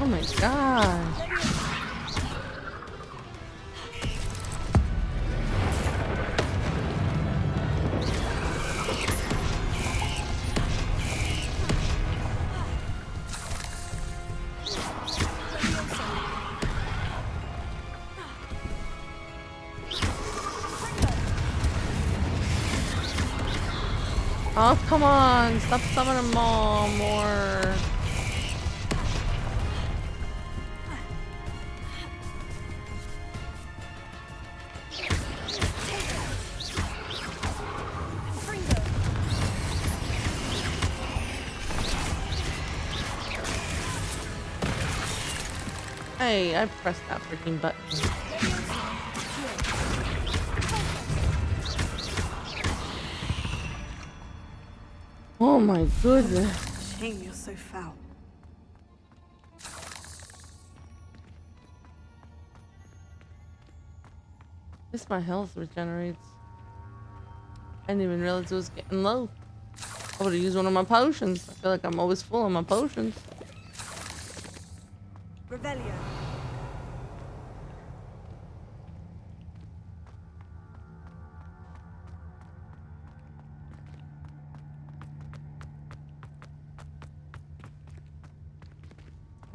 Oh my gosh. Oh, come on. Stop summoning more. Hey, I pressed that freaking button. Oh my goodness. Shame you're so foul. At least my health regenerates. I didn't even realize it was getting low. I would have used one of my potions. I feel like I'm always full on my potions. Revelio.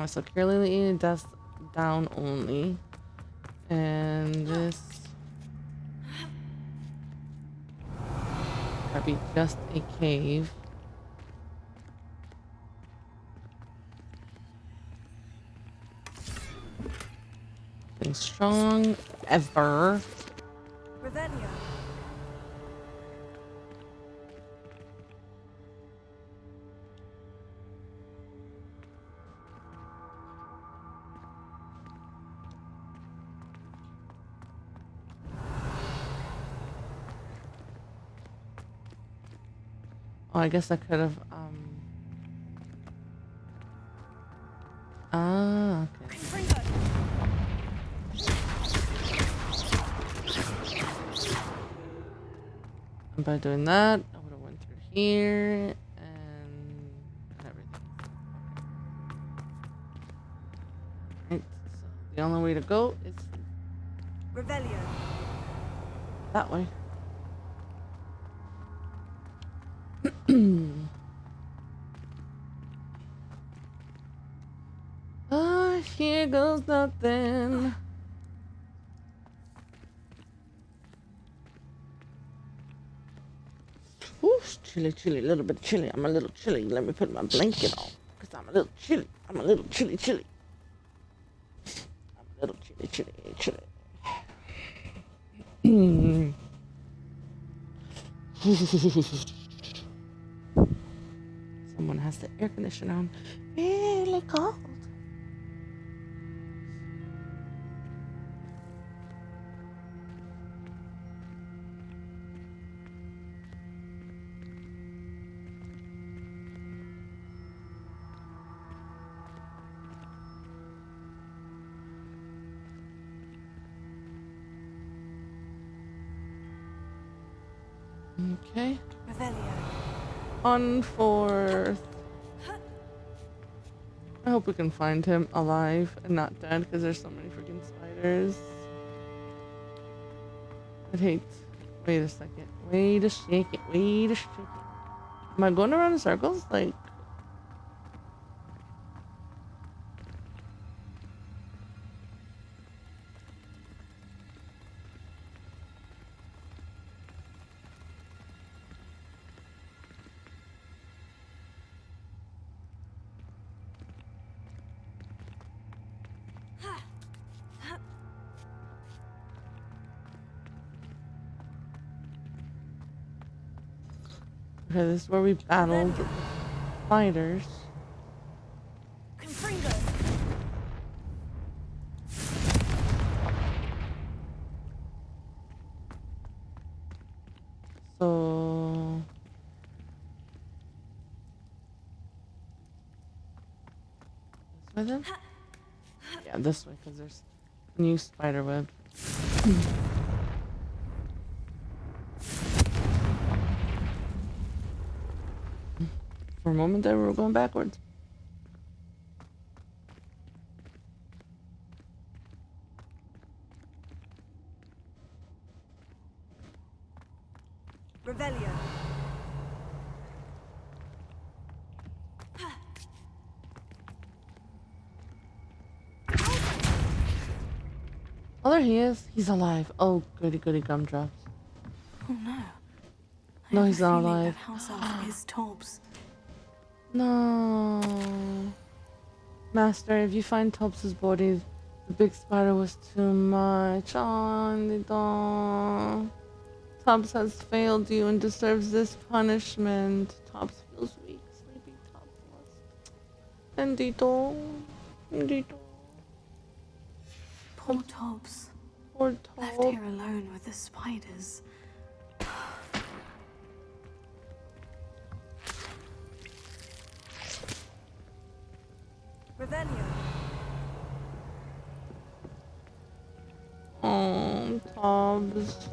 So clearly that's down only. And this might be just a cave. Nothing strong ever. Revelio. Oh, I guess I could have okay. And by doing that, I would have went through here and everything. Right, so the only way to go is Revelio. that way. Ah, here goes nothing. Ooh, chilly, chilly, a little bit chilly. I'm a little chilly. Let me put my blanket on, because I'm a little chilly. I'm a little chilly, chilly. I'm a little chilly, chilly, chilly. Someone has the air conditioner on. Really cold. Okay. Revelio. On fourth. I hope we can find him alive and not dead, because there's so many freaking spiders. I'd hate. Wait a second. Wait a second. Wait a second. Am I going around in circles? Like. Okay, this is where we battled spiders. Confringo. So. This way then? Yeah, this way, because there's new spider web. For a moment there, we were going backwards. Revelio. Oh, there he is. He's alive. Oh, goody goody gumdrops. Oh no. I No, have he's a not feeling alive. that house elf is Tobbs. No. Master, if you find Tubbs's body, the big spider was too much. Oh, no. Tubbs has failed you and deserves this punishment. Tubbs feels weak. Sleepy Tubbs must. Bendito. Bendito. Poor Tobbs. Poor Left Tubbs. here alone with the spiders. Revelio. Oh, Tubbs.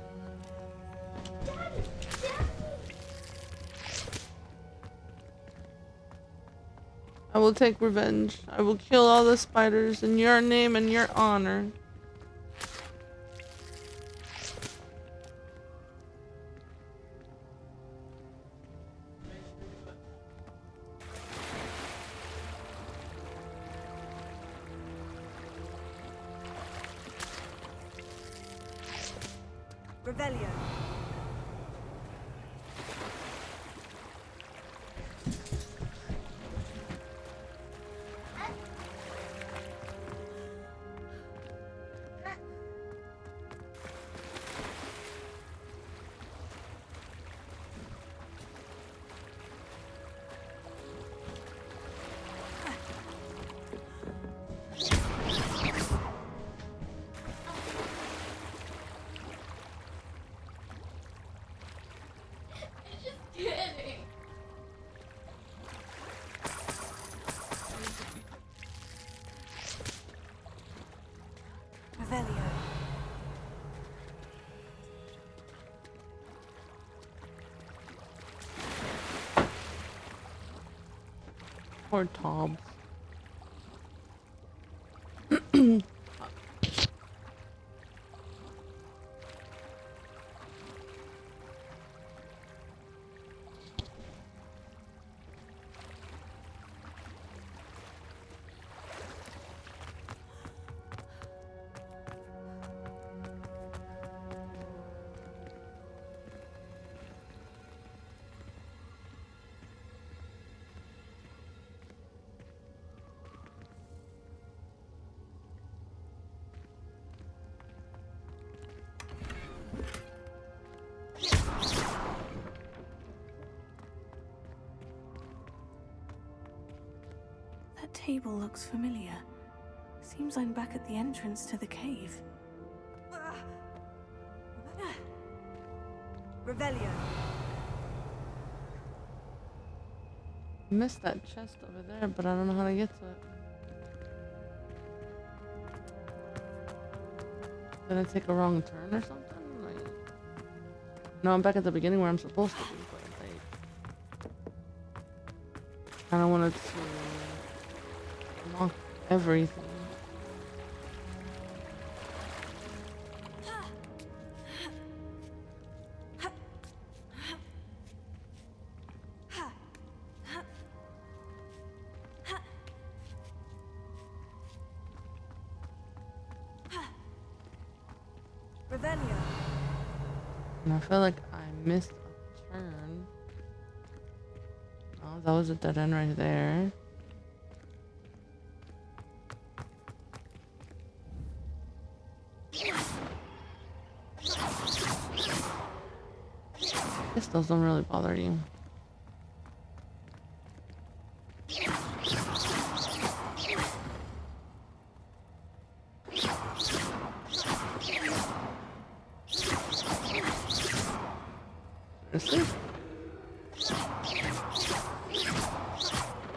I will take revenge. I will kill all the spiders in your name and your honor. Revelio. Revelio. Poor Tubbs. That table looks familiar. Seems I'm back at the entrance to the cave. Revelio. Missed that chest over there, but I don't know how to get to it. Did I take a wrong turn or something? Like, no, I'm back at the beginning where I'm supposed to be, but I kind of wanted to unlock everything. Revelio. And I feel like I missed a turn. Oh, that was a dead end right there. This doesn't really bother you. Seriously?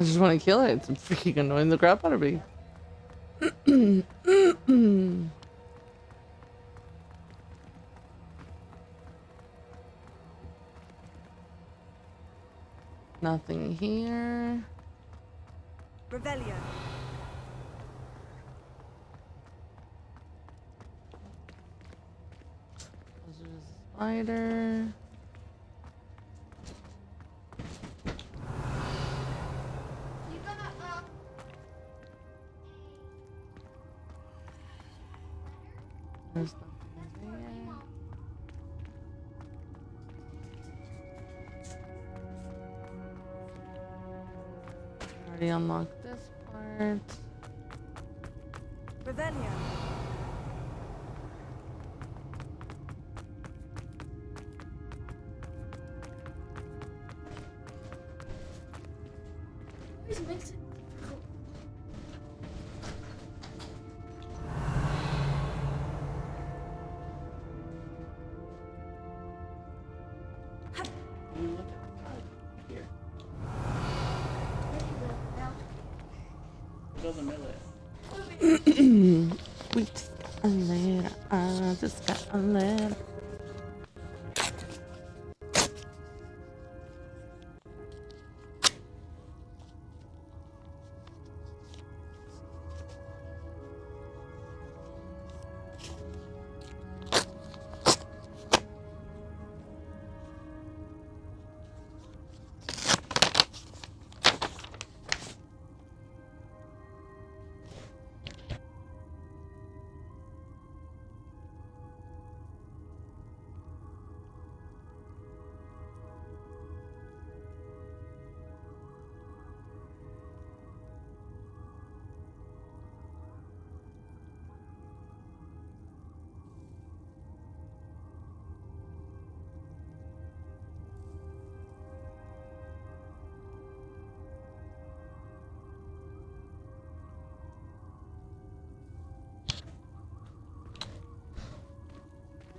I just want to kill it. It's freaking annoying the crap out of me. Nothing here. Revelio. There's a spider. There's nothing there. Already unlocked this part. Revelio. Wait a letter. I just got a letter.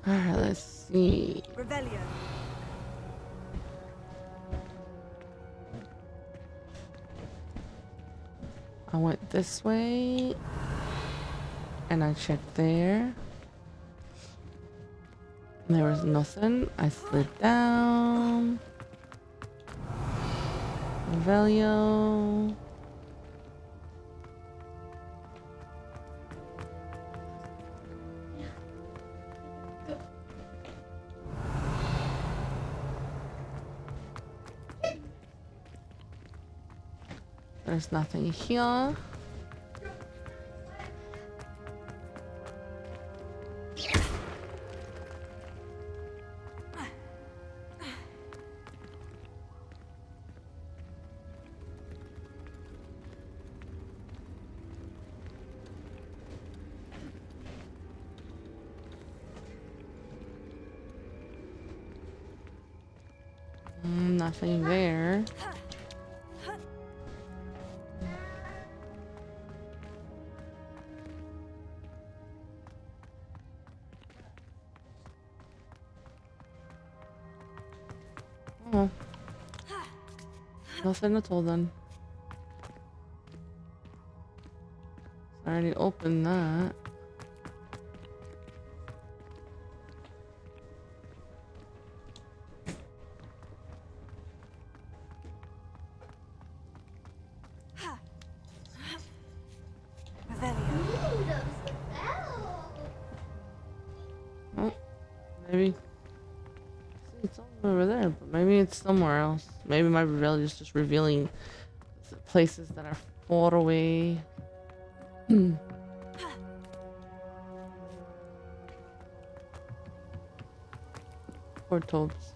Alright, let's see. Revelio. I went this way. And I checked there. There was nothing. I slid down. Revelio. There's nothing here. Nothing there. Oh. Nothing at all then. I already opened that. Oh, maybe. It's all over there, but maybe it's somewhere else. Maybe my Revelio is just revealing places that are far away. Poor toads.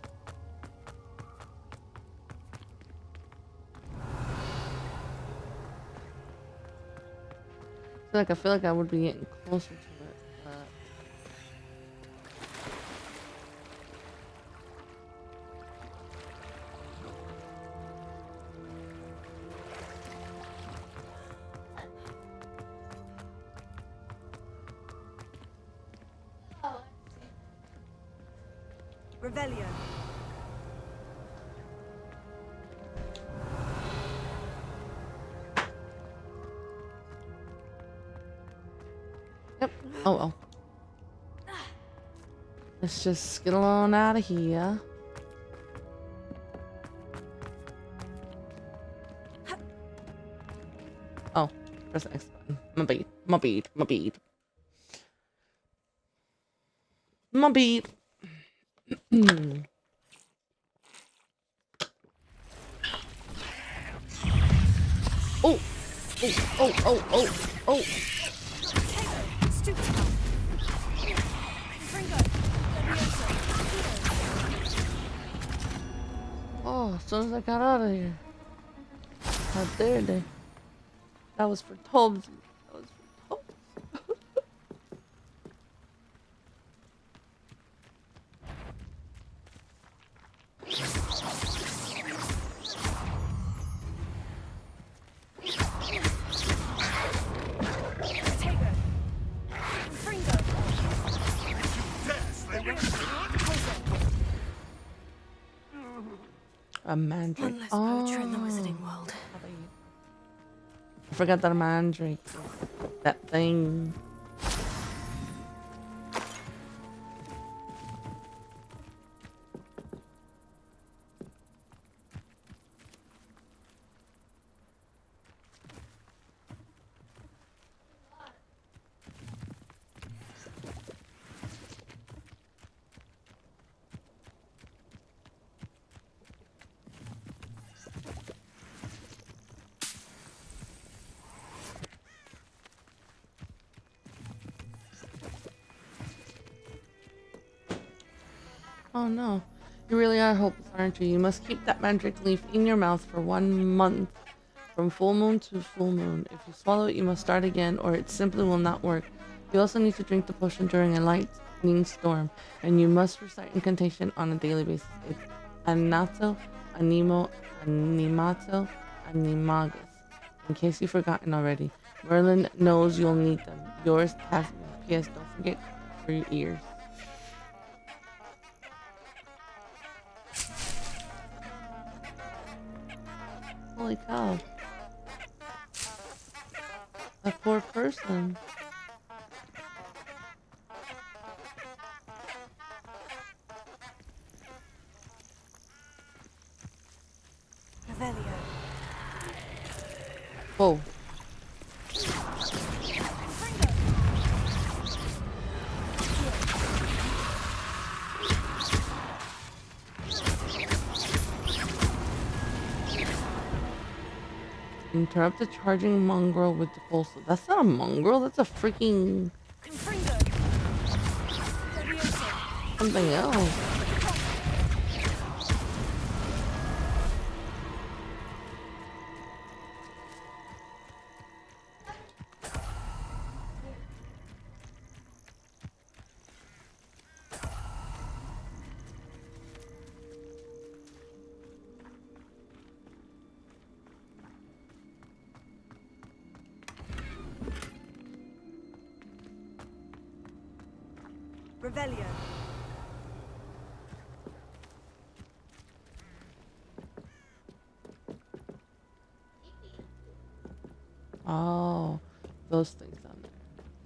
I feel like I would be getting closer to it, but Revelio. yep. Oh well. Let's just get on out of here. Oh, press the X button. My bead. My bead. My bead. My bead. Oh. Oh, oh, oh, oh, oh. Stupid. Oh, as soon as I got out of here. How dare they? That was for Tobes. That was for Tobes. A mandrake. One less poacher in the Wizarding Oh. World. I forgot that a mandrake. That thing. Oh no. You really are hopeless, aren't you? You must keep that mandrake leaf in your mouth for 1 month. From full moon to full moon. If you swallow it, you must start again, or it simply will not work. You also need to drink the potion during a lightning storm, and you must recite incantation on a daily basis. It's Anato, Animo, Animato, Animagus. In case you've forgotten already. Merlin knows you'll need them. Yours, Tasman. P.S. Don't forget for your ears. Holy cow. That poor person. Revelio. Whoa. Interrupt the charging mongrel with the pulse. That's not a mongrel, that's a freaking something else. Revelio. Oh, those things down there.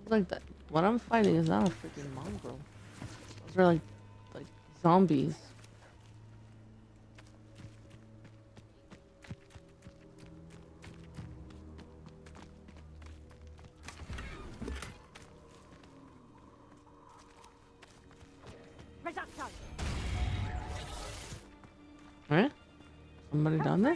Like that. What I'm fighting is not a freaking mongrel. Those are like zombies. Right? Somebody down there?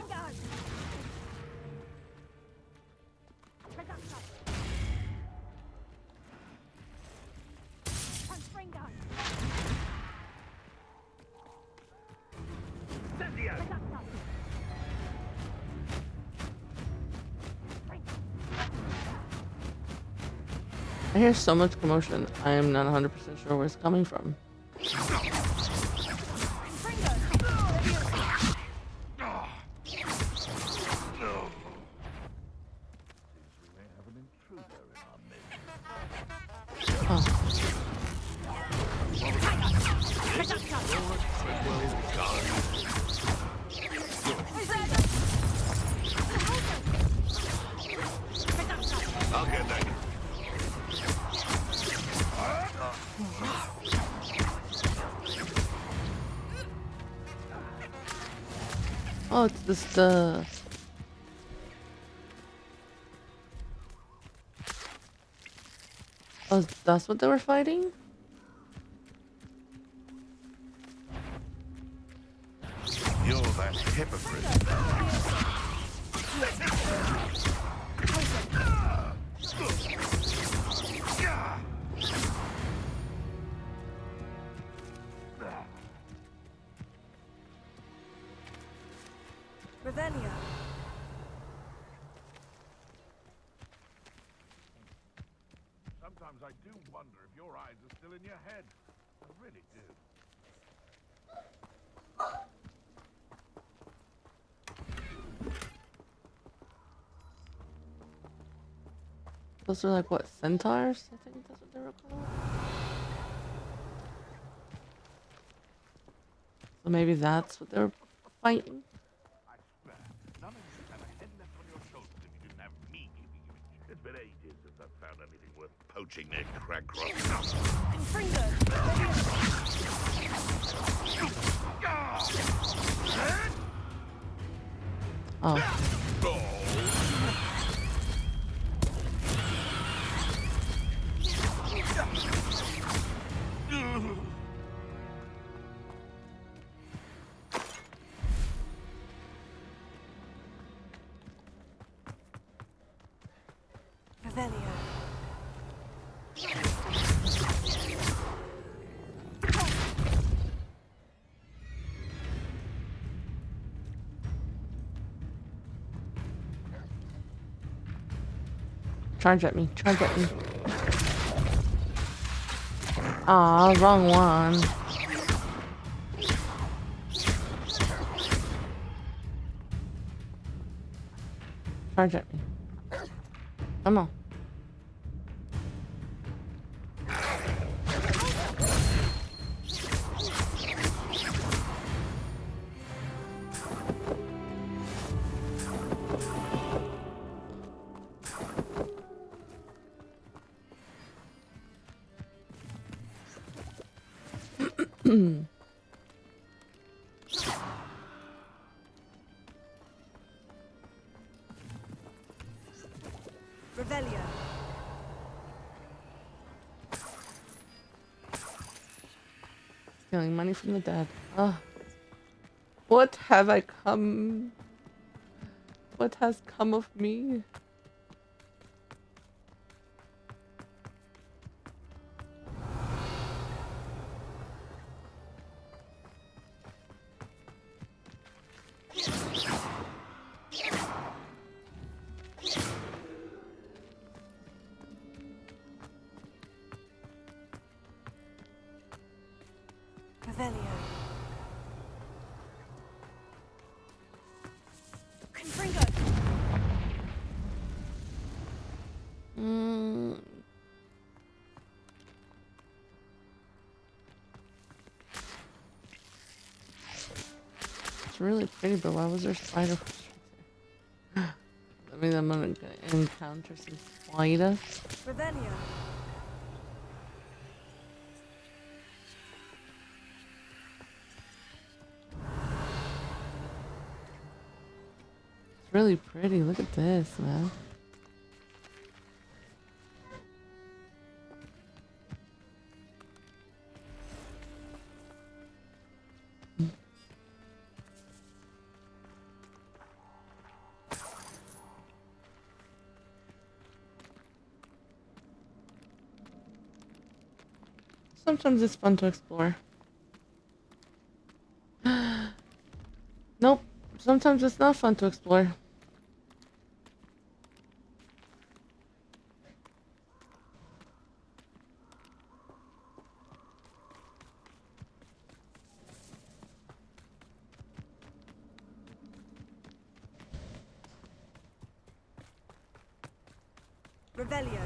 I hear so much commotion. I am not 100% sure where it's coming from. I'll get that. Oh, it's this Oh, that's what they were fighting? You're that hypocrite. Sometimes I do wonder if your eyes are still in your head. I really do. Those are like what, centaurs? I think that's what they were called. So maybe that's what they're fighting. I swear, none of you have a head left on your shoulders if you didn't have me keeping you in check. It's been ages since I've found anything worth poaching their crag crops. Oh. Revelio. Charge at me. Charge at me. Aw, wrong one. Charge at me. Come on. Revelio. Stealing money from the dead. Ugh. What have I come? What has come of me? Revelio. Confringo. It's really pretty, but why was there spider? I mean, I'm gonna encounter some spiders. Revelio. It's really pretty. Look at this, man. Sometimes it's fun to explore. Nope. Sometimes it's not fun to explore. Revelio.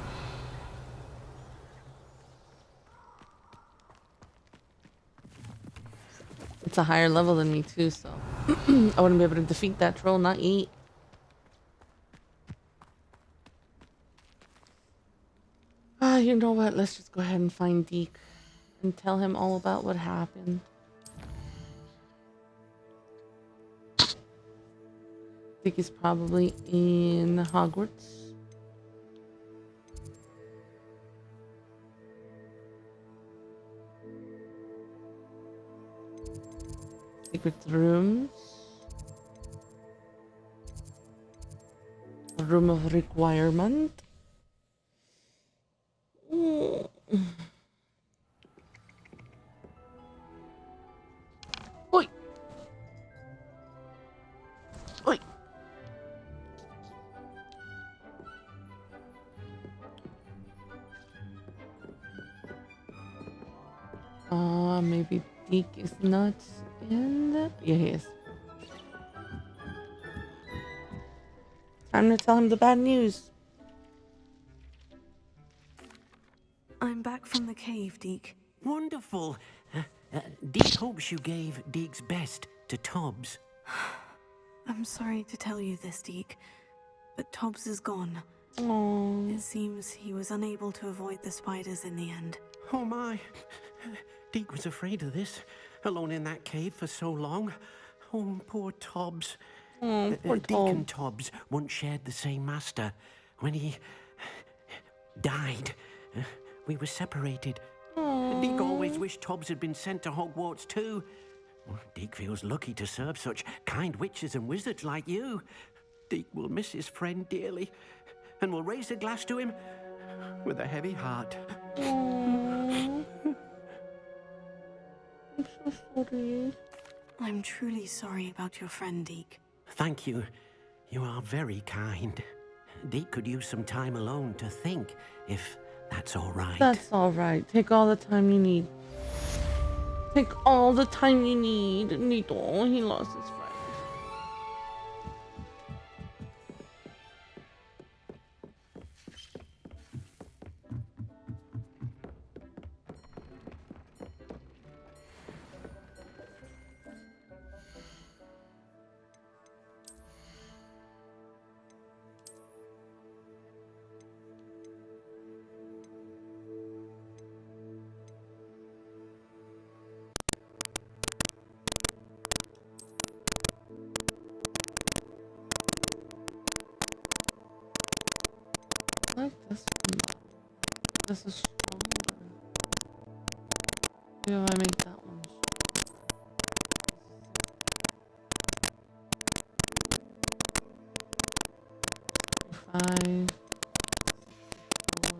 It's a higher level than me too, so I wouldn't be able to defeat that troll, not eat. You know what? Let's just go ahead and find Deke and tell him all about what happened. Deke is probably in Hogwarts. Secret rooms. A room of requirement. Oi! Oi! Maybe Deke is not in the... Yeah, he is. Time to tell him the bad news. I'm back from the cave, Deke. Wonderful. Deke hopes you gave Deke's best to Tobbs. I'm sorry to tell you this, Deke, but Tobbs is gone. Aww. It seems he was unable to avoid the spiders in the end. Oh my. Deke was afraid of this, alone in that cave for so long. Oh, poor Tobbs. Poor Deke Tobbs. and Tobbs once shared the same master. When he died, we were separated. Deke always wished Tobbs had been sent to Hogwarts too. Deke feels lucky to serve such kind witches and wizards like you. Deke will miss his friend dearly, and will raise a glass to him with a heavy heart. I'm so sorry. I'm truly sorry about your friend, Deke. Thank you. You are very kind. Deke could use some time alone to think, if that's all right. That's all right. Take all the time you need. Take all the time you need. Nito, he lost his friend. I like this one. This is stronger. Maybe if I make that one stronger. 5, 4.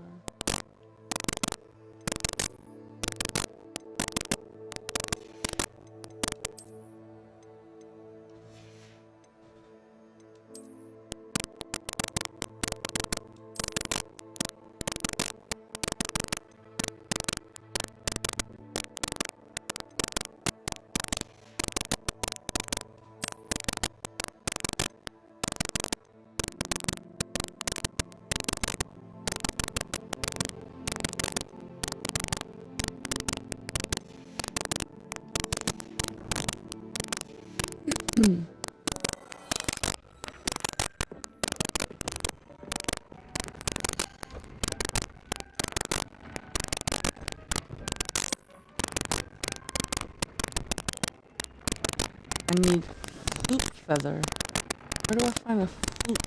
I need flute feather. Where do I find a flute?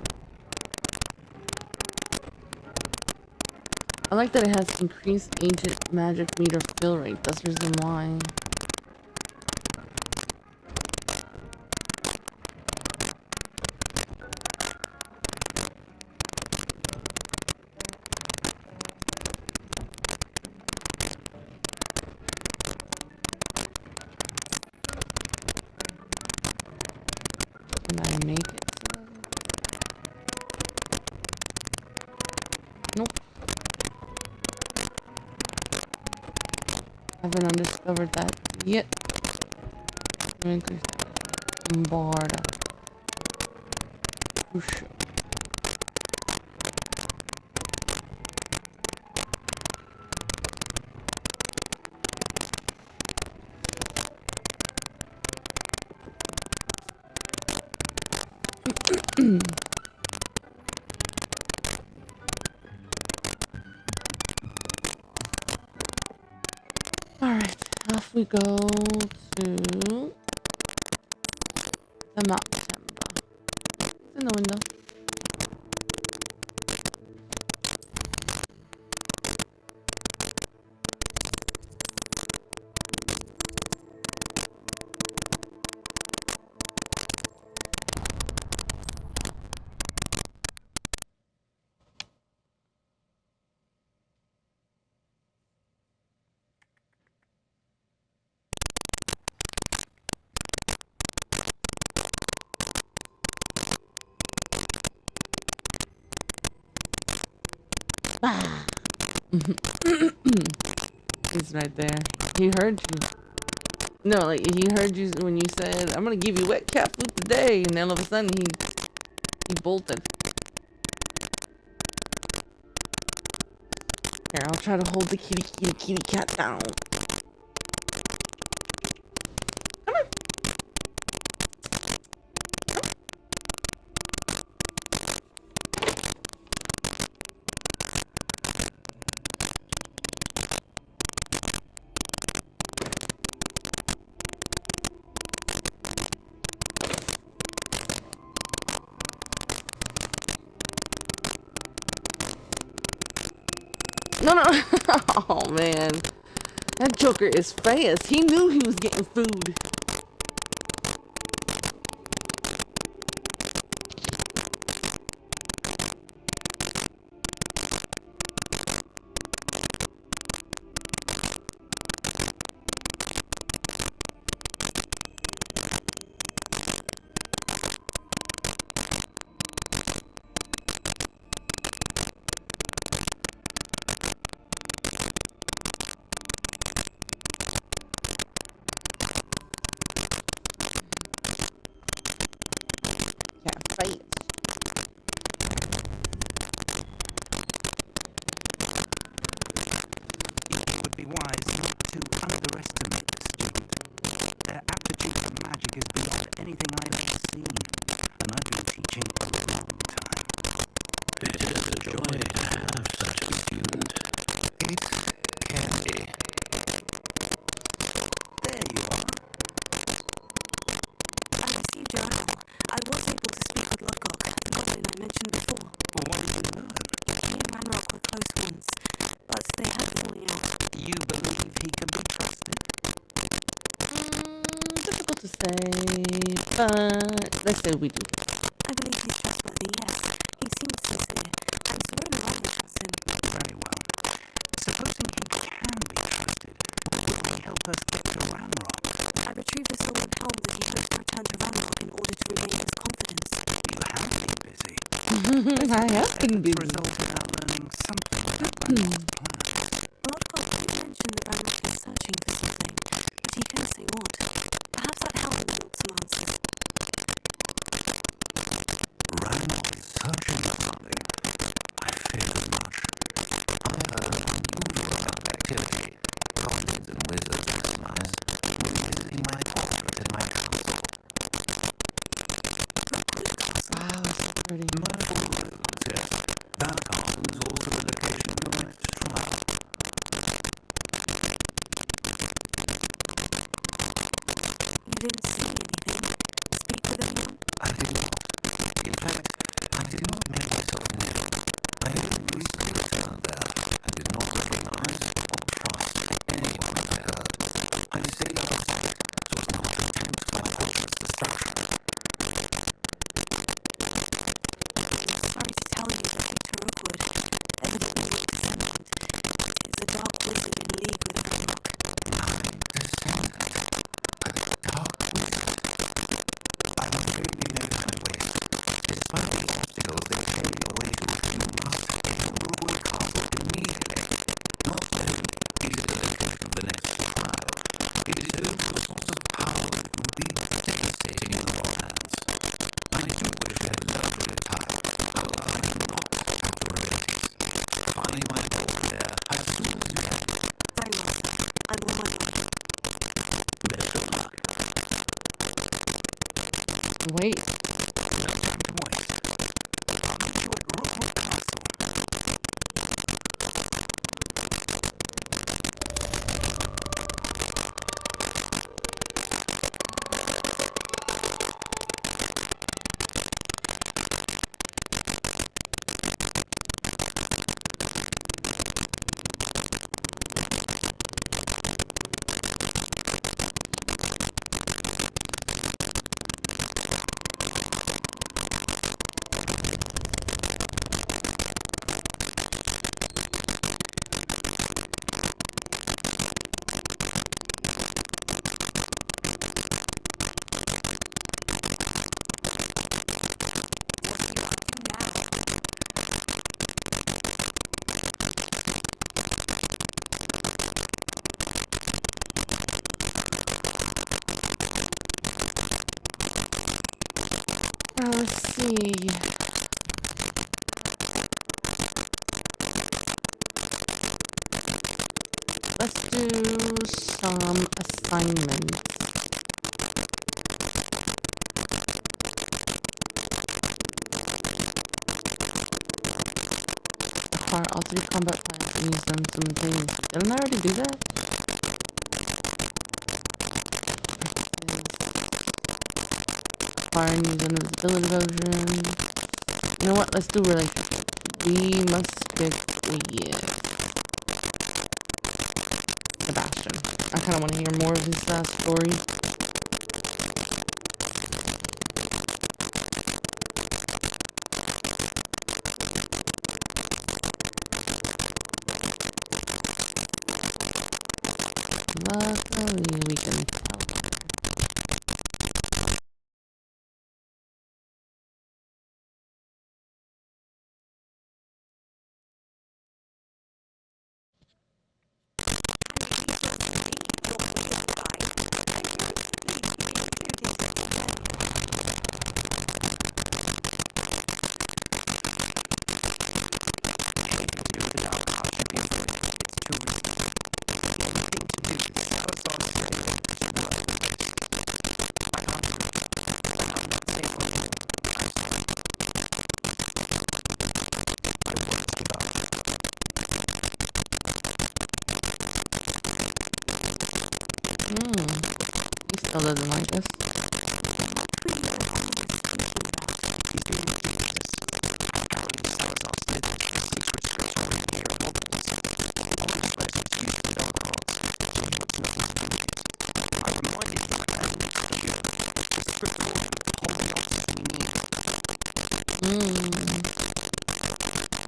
I like that it has increased ancient magic meter fill rate. That's the reason why. Can I make it so? Nope. Haven't undiscovered that yet. Barda. Whoosh. Alright, off we go to the map chamber. It's in the window. He's right there. He heard you. No, like he heard you when you said, "I'm gonna give you wet cat food today," and then all of a sudden he bolted. Here, I'll try to hold the kitty cat down. Come on. No, no. Oh, man. That Joker is fast. He knew he was getting food. Fight. It would be wise not to underestimate the student. Their aptitude for magic is beyond anything I've ever seen, and I've been teaching a long time. It is a joy to have such a student. It can be. There you are. I received your call. I was able to speak with Lodgok, the goblin I mentioned before. Well, what did you learn? He and Ranrock were close once, but they had falling out. You believe he can be trusted? Difficult to say, but let's say we do. I believe he's trustworthy, yes. He seems sincere, and Serena Ryan trusts him. Very well. Supposing he can be trusted, would he help us get to Ranrock? I retrieved the stolen helm that he hopes to return to Ranrock in order to regain his confidence. You have been busy. I have been busy. Result in our learning something about Ranrock's plans. Lodgok did mention that Ranrock is searching for something, but he couldn't say what. Perhaps that helm will yield some answers. Ranrock is searching for something. I fear as much. I heard of unusual activity. Goblins and wizards recognize. Revisiting my portrait in my castle. Wow, so pretty. Myrtle Rose, yes. That garden's also the location of your next trial. You didn't see anything. Speak with anyone? I did not. In fact, I did not make myself known. I only recently returned there and did not recognize or trust anyone I heard. I stayed out of sight so as not to tempt my husband's destruction. Sorry to tell you, but Victor Rookwood, evidently your descendant, is a dark wizard in league with Ranrock. My descendant, a dark wizard. I'm afraid we know my ways. Despite the obstacles that came your way to us, you must enter Rookwood Castle immediately. Not only is it the location of the next trial, it is home to a source of power that would be devastating in your hands. I do wish I had luxury of time, however I do not have to relate it. Find my goal there as soon as you can. Very well, sir. I'm on my way. Best of luck. Wait. No time to waste. I'll meet you at Rookwood Castle. Let's see. Let's do some assignments. Acquire all 3 combat plans and use them simultaneously. Didn't I already do that? Acquire and use an invisibility potion. You know what? Let's do relationship. We must pick Sebastian. I kind of want to hear more of his story. Luckily, we can tell. He still doesn't like us.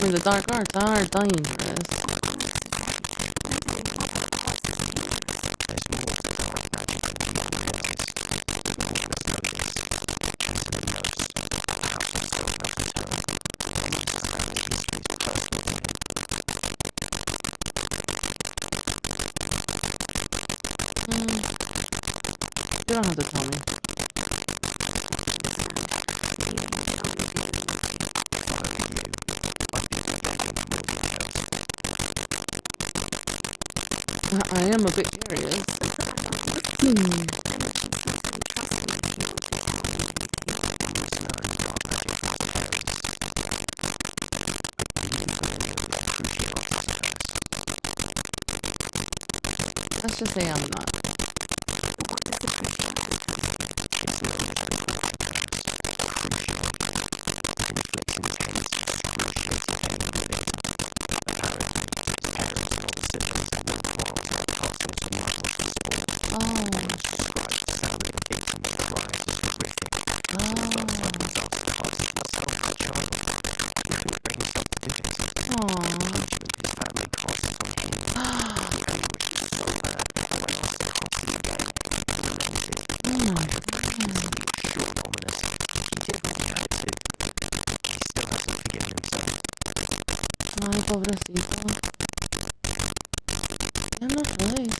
I mean, the dark arts are dangerous. You don't have to tell me. I am a bit curious. Let's just say I'm not. Ay, pobrecito. Ya no puedes.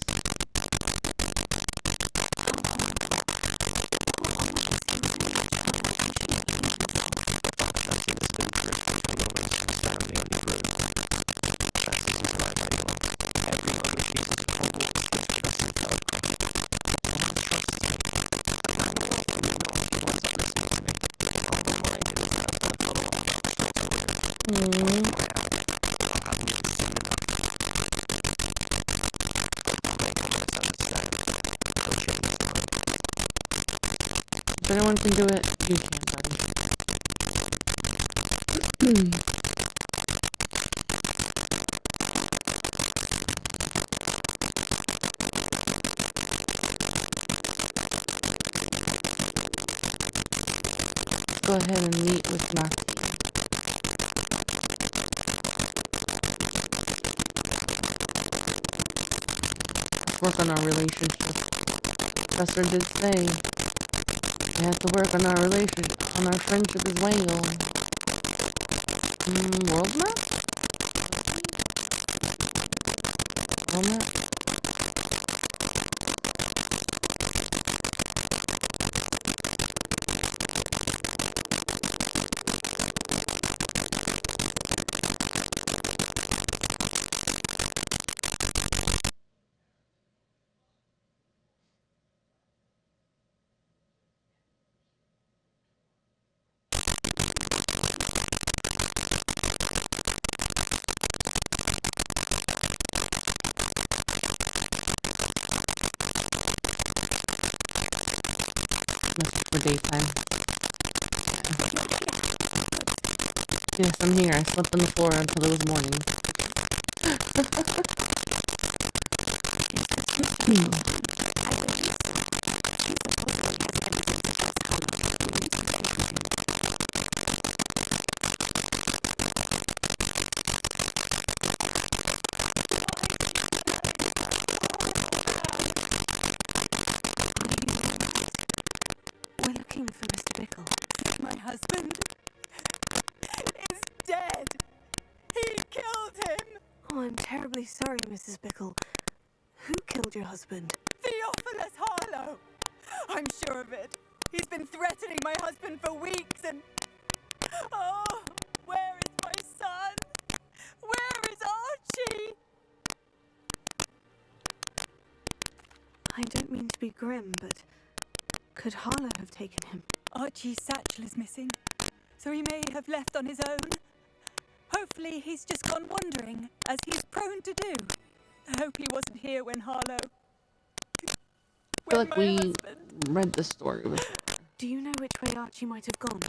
If anyone can do it, you can, buddy. Go ahead and meet with Matthew. Let's work on our relationship. Professor did say we have to work on our relationship, on our friendship as well. World map? World map? message for daytime. Yes, I'm here. I slept on the floor until it was morning. We're looking for Mr. Bickle. My husband is dead. He killed him. Oh, I'm terribly sorry, Mrs. Bickle. Who killed your husband? Theophilus Harlow. I'm sure of it. He's been threatening my husband for weeks and... Oh, where is my son? Where is Archie? I don't mean to be grim, but could Harlow have taken him? Archie's satchel is missing, so he may have left on his own. Hopefully he's just gone wandering, as he's prone to do. I hope he wasn't here when Harlow... I feel like we read the story before. Do you know which way Archie might have gone?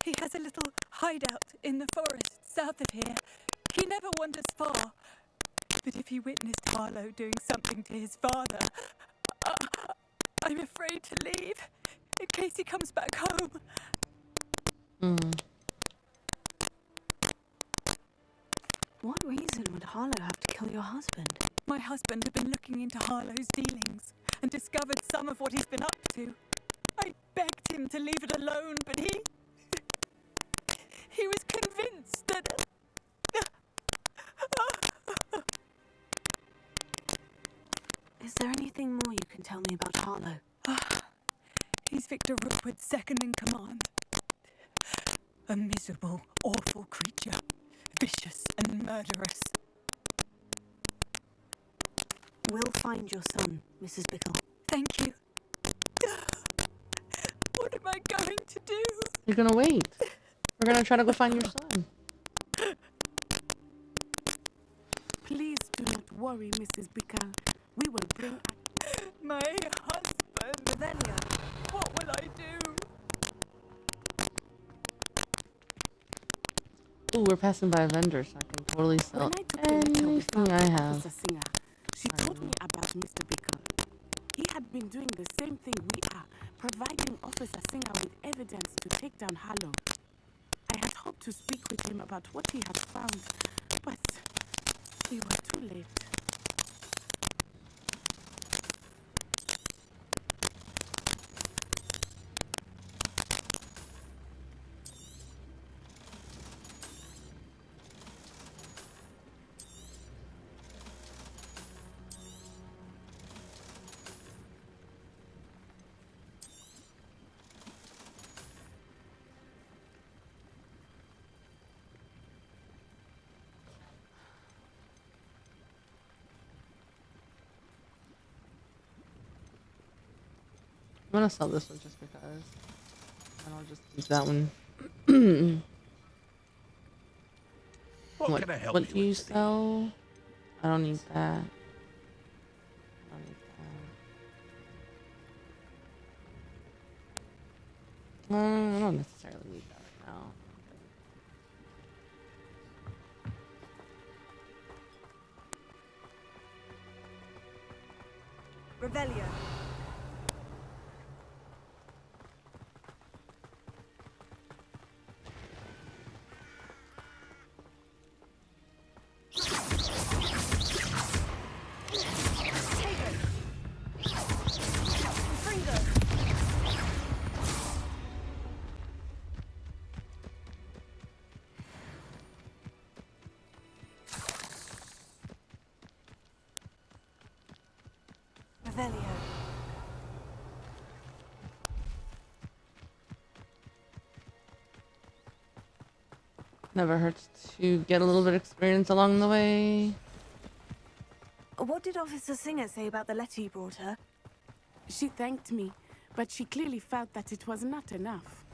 He has a little hideout in the forest south of here. He never wanders far. But if he witnessed Harlow doing something to his father, I'm afraid to leave in case he comes back home. What reason would Harlow have to kill your husband? My husband had been looking into Harlow's dealings and discovered some of what he's been up to. I begged him to leave it alone, but he was convinced that... Is there anything more you can tell me about Harlow? He's Victor Rookwood's second in command. A miserable, awful creature. Vicious and murderous. We'll find your son, Mrs. Bickle. Thank you. What am I going to do? You're gonna wait. We're gonna try to go find your son. Please do not worry, Mrs. Bickle. We will bring... My husband. Revelia. What will I do? Ooh, we're passing by a vendor, so I can totally sell When I took the letter with anything I have. Officer Singer, she told me about Mr. Bickle. He had been doing the same thing we are, providing Officer Singer with evidence to take down Harlow. I had hoped to speak with him about what he had found, but we were too late. I'm gonna sell this one just because. And I'll just keep that one. What can I help what you do you with today? sell? I don't need that. I don't need that. I don't necessarily need that right now. Revelia. Revelio. Never hurts to get a little bit of experience along the way. What did Officer Singer say about the letter you brought her? She thanked me, but she clearly felt that it was not enough.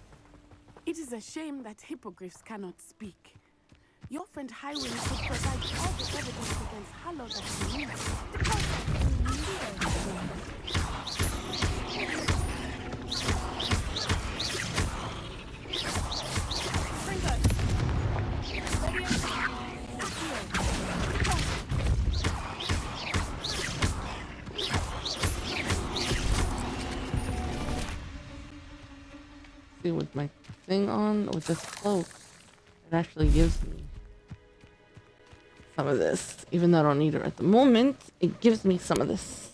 It is a shame that hippogriffs cannot speak. Your friend Highway could provide all the evidence against Harlow that you need. see with my thing on, with this cloak, it actually gives me some of this. Even though I don't need it at the moment, it gives me some of this.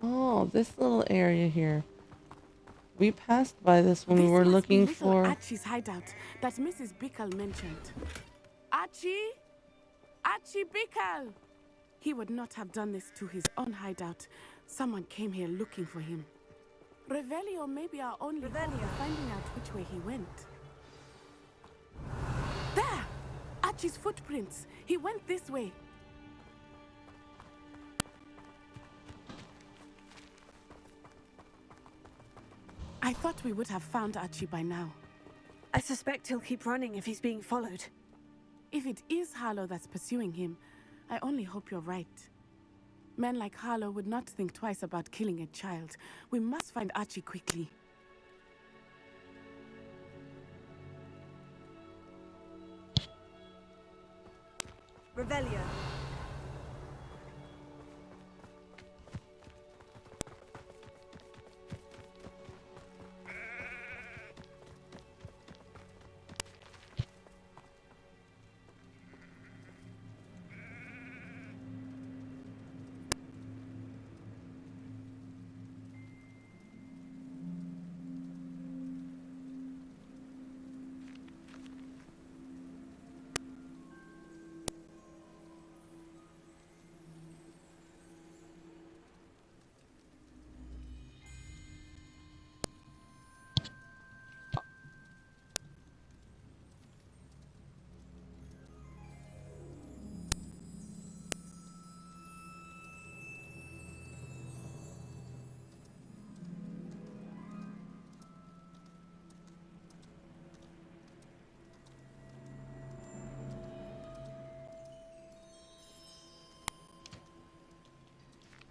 Oh, this little area here. We passed by this when we were looking for Archie's hideout that Mrs. Bickle mentioned. Archie? Archie Bickle! He would not have done this to his own hideout. Someone came here looking for him. Revelio may be our only hope of finding out which way he went. There! Archie's footprints. He went this way. I thought we would have found Archie by now. I suspect he'll keep running if he's being followed. If it is Harlow that's pursuing him, I only hope you're right. Men like Harlow would not think twice about killing a child. We must find Archie quickly. Revelio.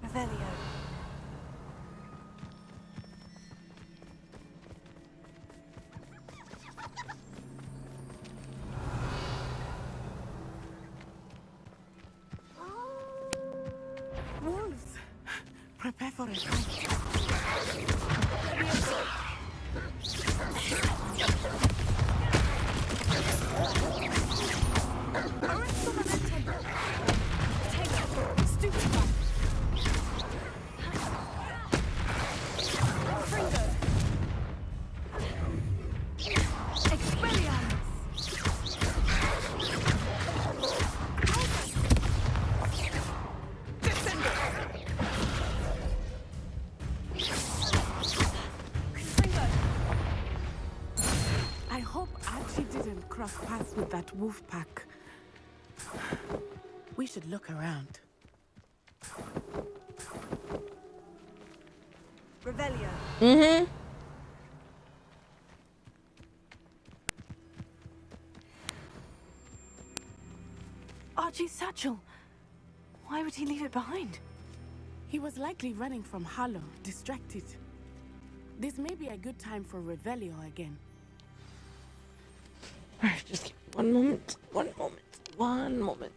Revelio. Wolves! Prepare for a fight. I hope Archie didn't cross paths with that wolf pack. We should look around. Revelio. Mm-hmm. Archie's satchel. Why would he leave it behind? He was likely running from Harlow, distracted. This may be a good time for Revelio again. Alright, just give me one moment. One moment.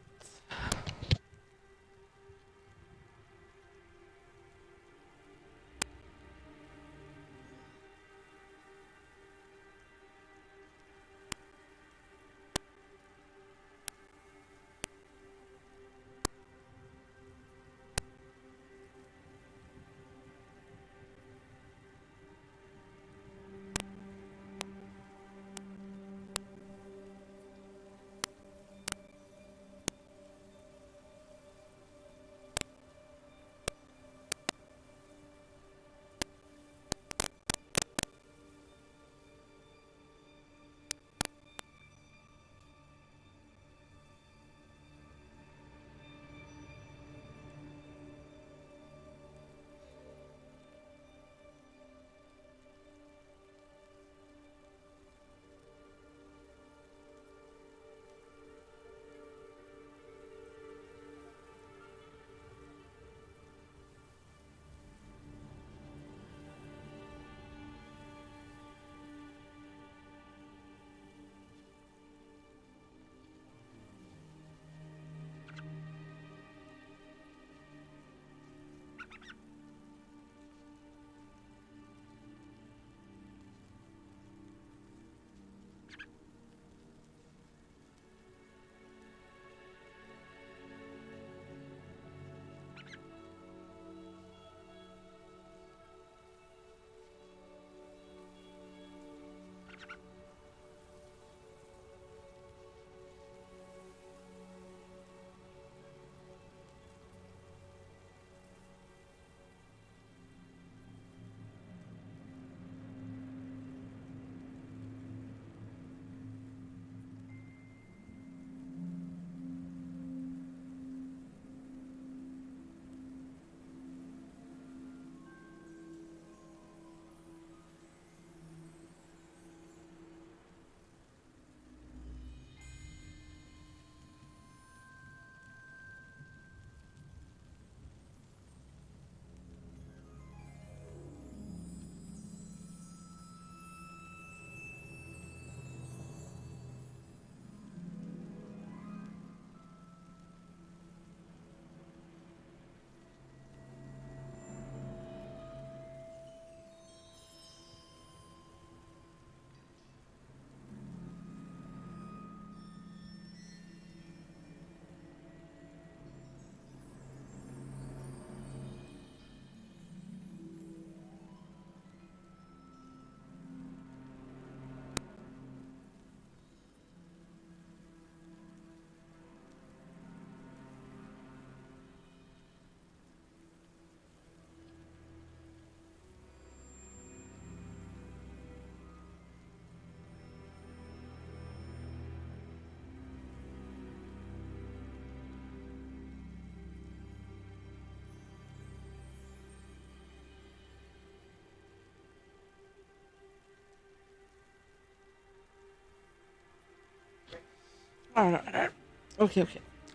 Alright. Okay.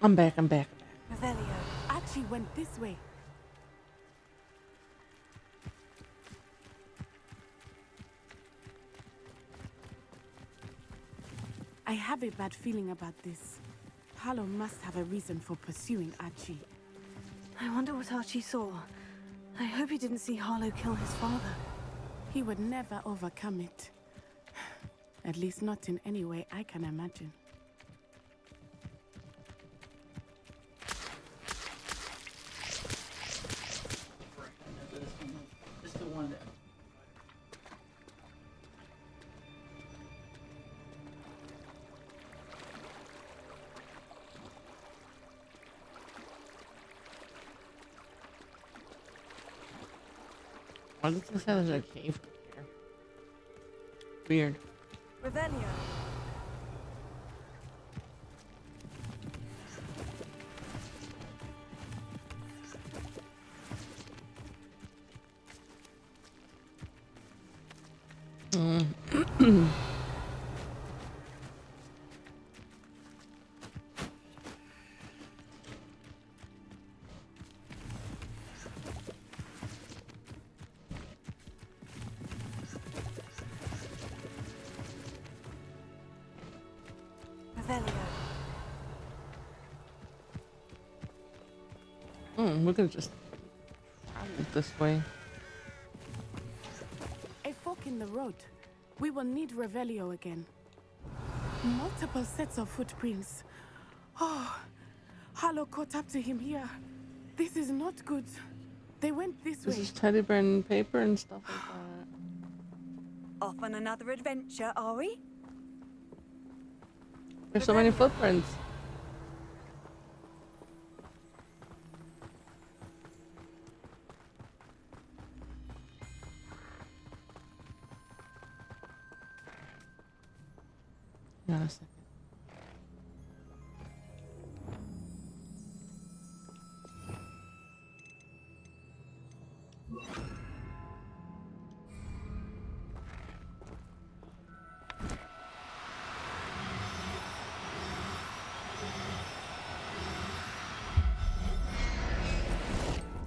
I'm back. Revelio. Archie went this way. I have a bad feeling about this. Harlow must have a reason for pursuing Archie. I wonder what Archie saw. I hope he didn't see Harlow kill his father. He would never overcome it. At least not in any way I can imagine. It's the one that. Why does this have a cave here? Weird. Revelio. We could just travel this way. A fork in the road. We will need Revelio again. Multiple sets of footprints. Oh, Harlow caught up to him here. This is not good. They went this way. This is teddy bear and paper and stuff like that. Off on another adventure, are we? There's so many footprints. Got a second.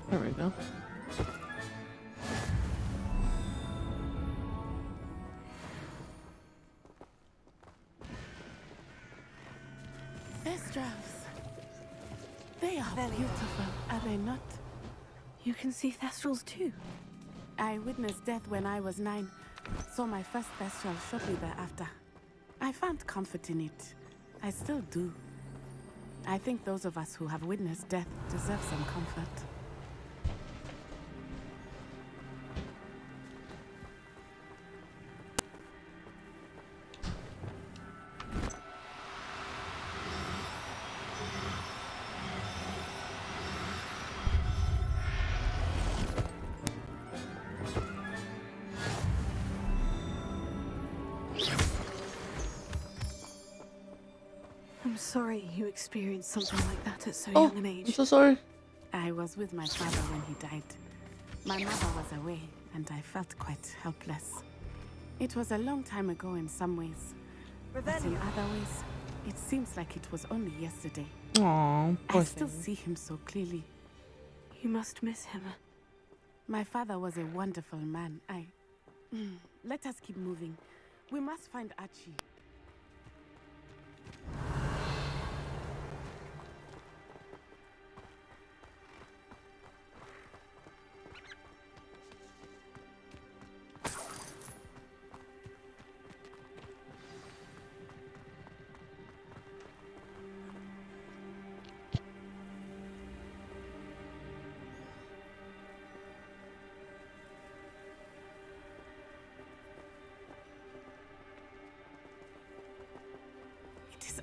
There we go. Thestrals. They are beautiful, are they not? You can see Thestrals too. I witnessed death when I was 9. Saw my first Thestral shortly thereafter. I found comfort in it. I still do. I think those of us who have witnessed death deserve some comfort. I'm sorry you experienced something like that at so Oh, young an age. I'm so sorry. I was with my father when he died. My mother was away, and I felt quite helpless. It was a long time ago in some ways, but in other ways, it seems like it was only yesterday. Aww, I poor still thing. see him so clearly. You must miss him. My father was a wonderful man. Let us keep moving. We must find Archie.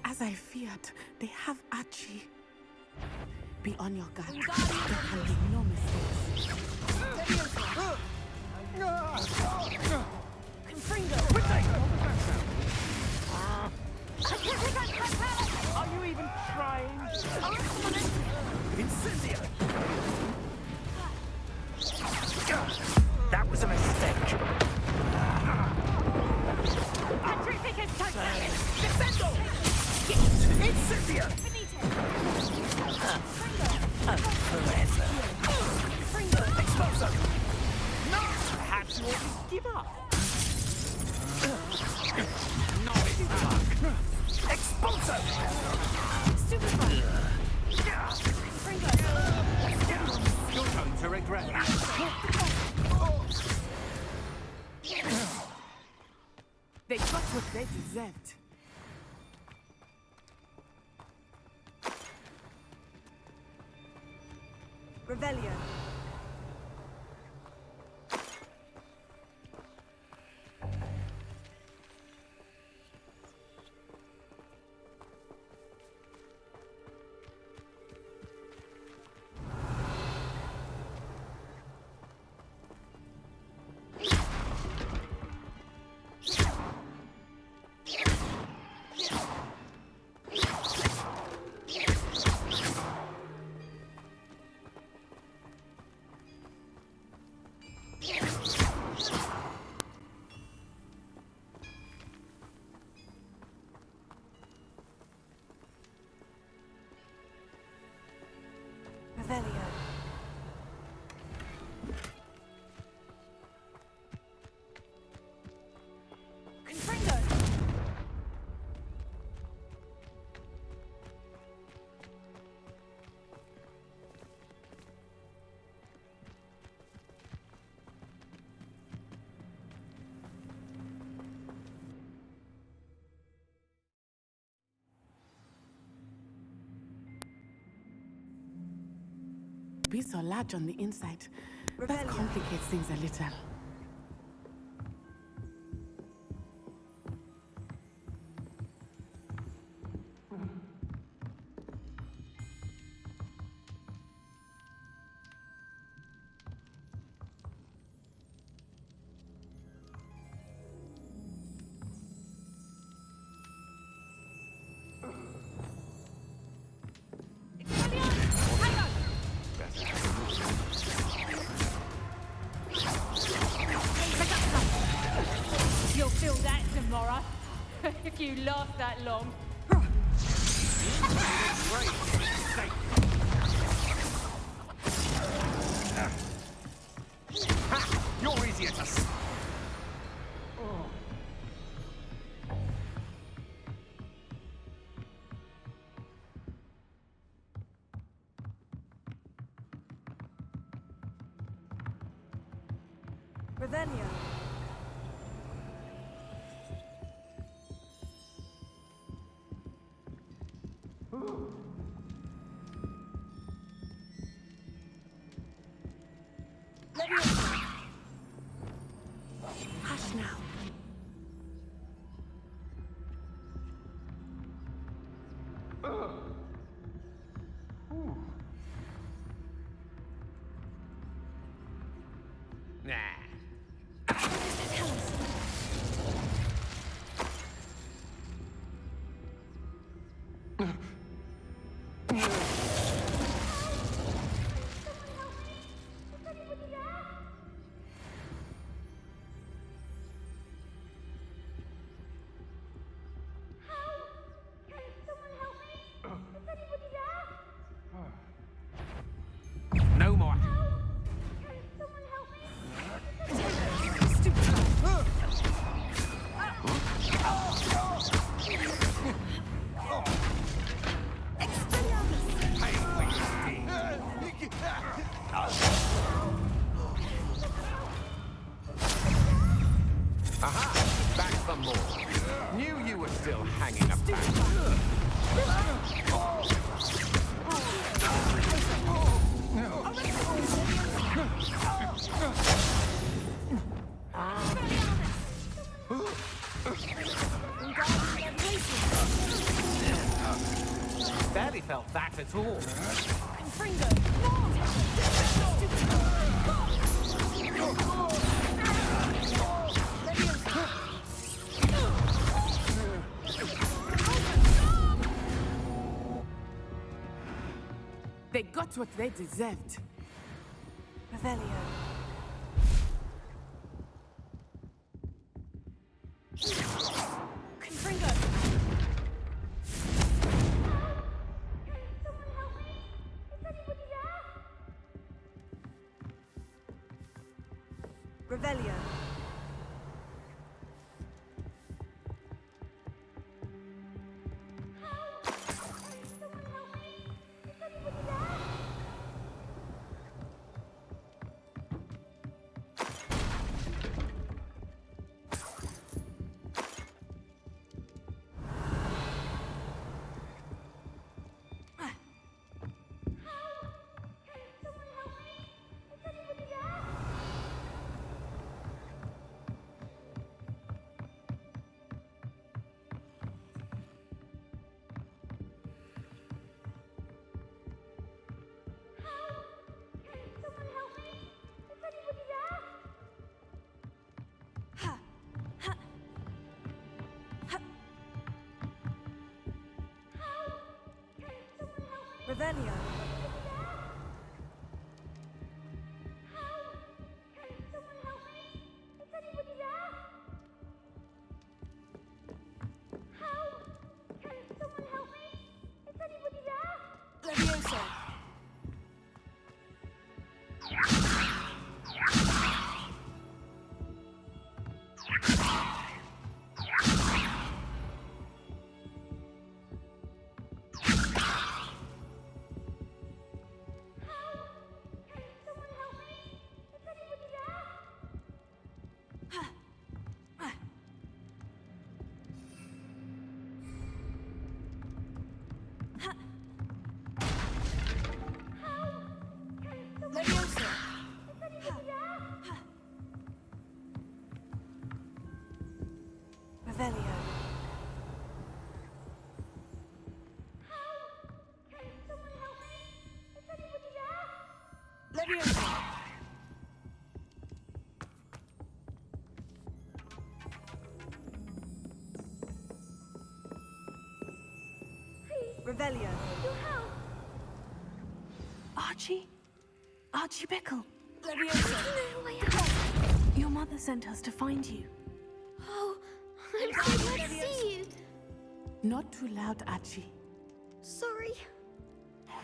As I feared, they have Archie. Be on your guard. There can be no mistakes. Are you even trying? Incendio! That was a mistake. Descendo! give up? Not this luck. Expulso! Stupefy! You're going to regret that. They got what they deserved. Revelio. Revelio. Confringo. Be so large on the inside. That Revelio. complicates things a little. You'll feel that tomorrow. If you last that long. You're easier to... Revelio. Hush now. Nah. No more. Aha! Back for more. Knew you were still hanging about. Barely felt that at all. They got what they deserved. Revelio. Confringo. Revelio. Revelio. Levioso. Levioso. Revelio. Levioso. Revelio. Archie? Archie Bickle. Levioso. No, I am. Your mother sent us to find you. Oh, I'm so glad to see you. Not too loud, Archie. Sorry.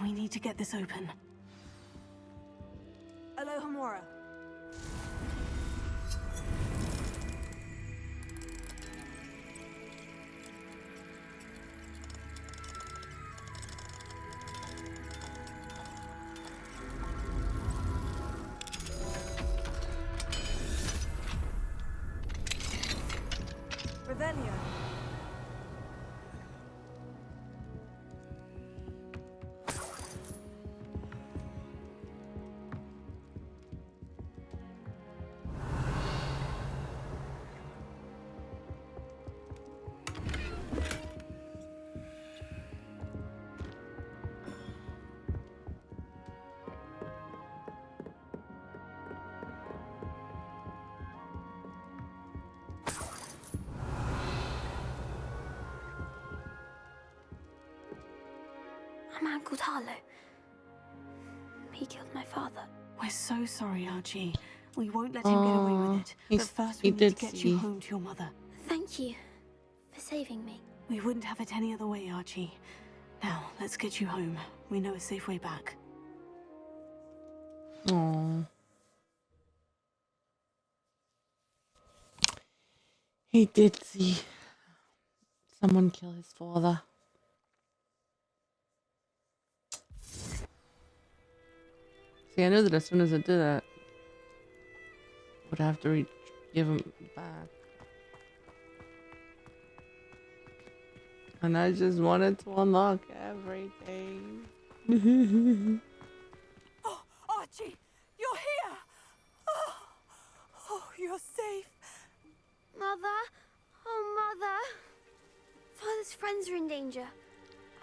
We need to get this open. Alohomora. Revelio. A man called Harlow. He killed my father. We're so sorry, Archie. We won't let him get away with it. But first we need to get you home to your mother. Thank you for saving me. We wouldn't have it any other way, Archie. Now, let's get you home. We know a safe way back. Oh. He did see someone kill his father. See, I knew that as soon as I did that, I would have to give him back. And I just wanted to unlock everything. Oh, Archie, you're here. Oh, you're safe. Mother? Oh, Mother. Father's friends are in danger.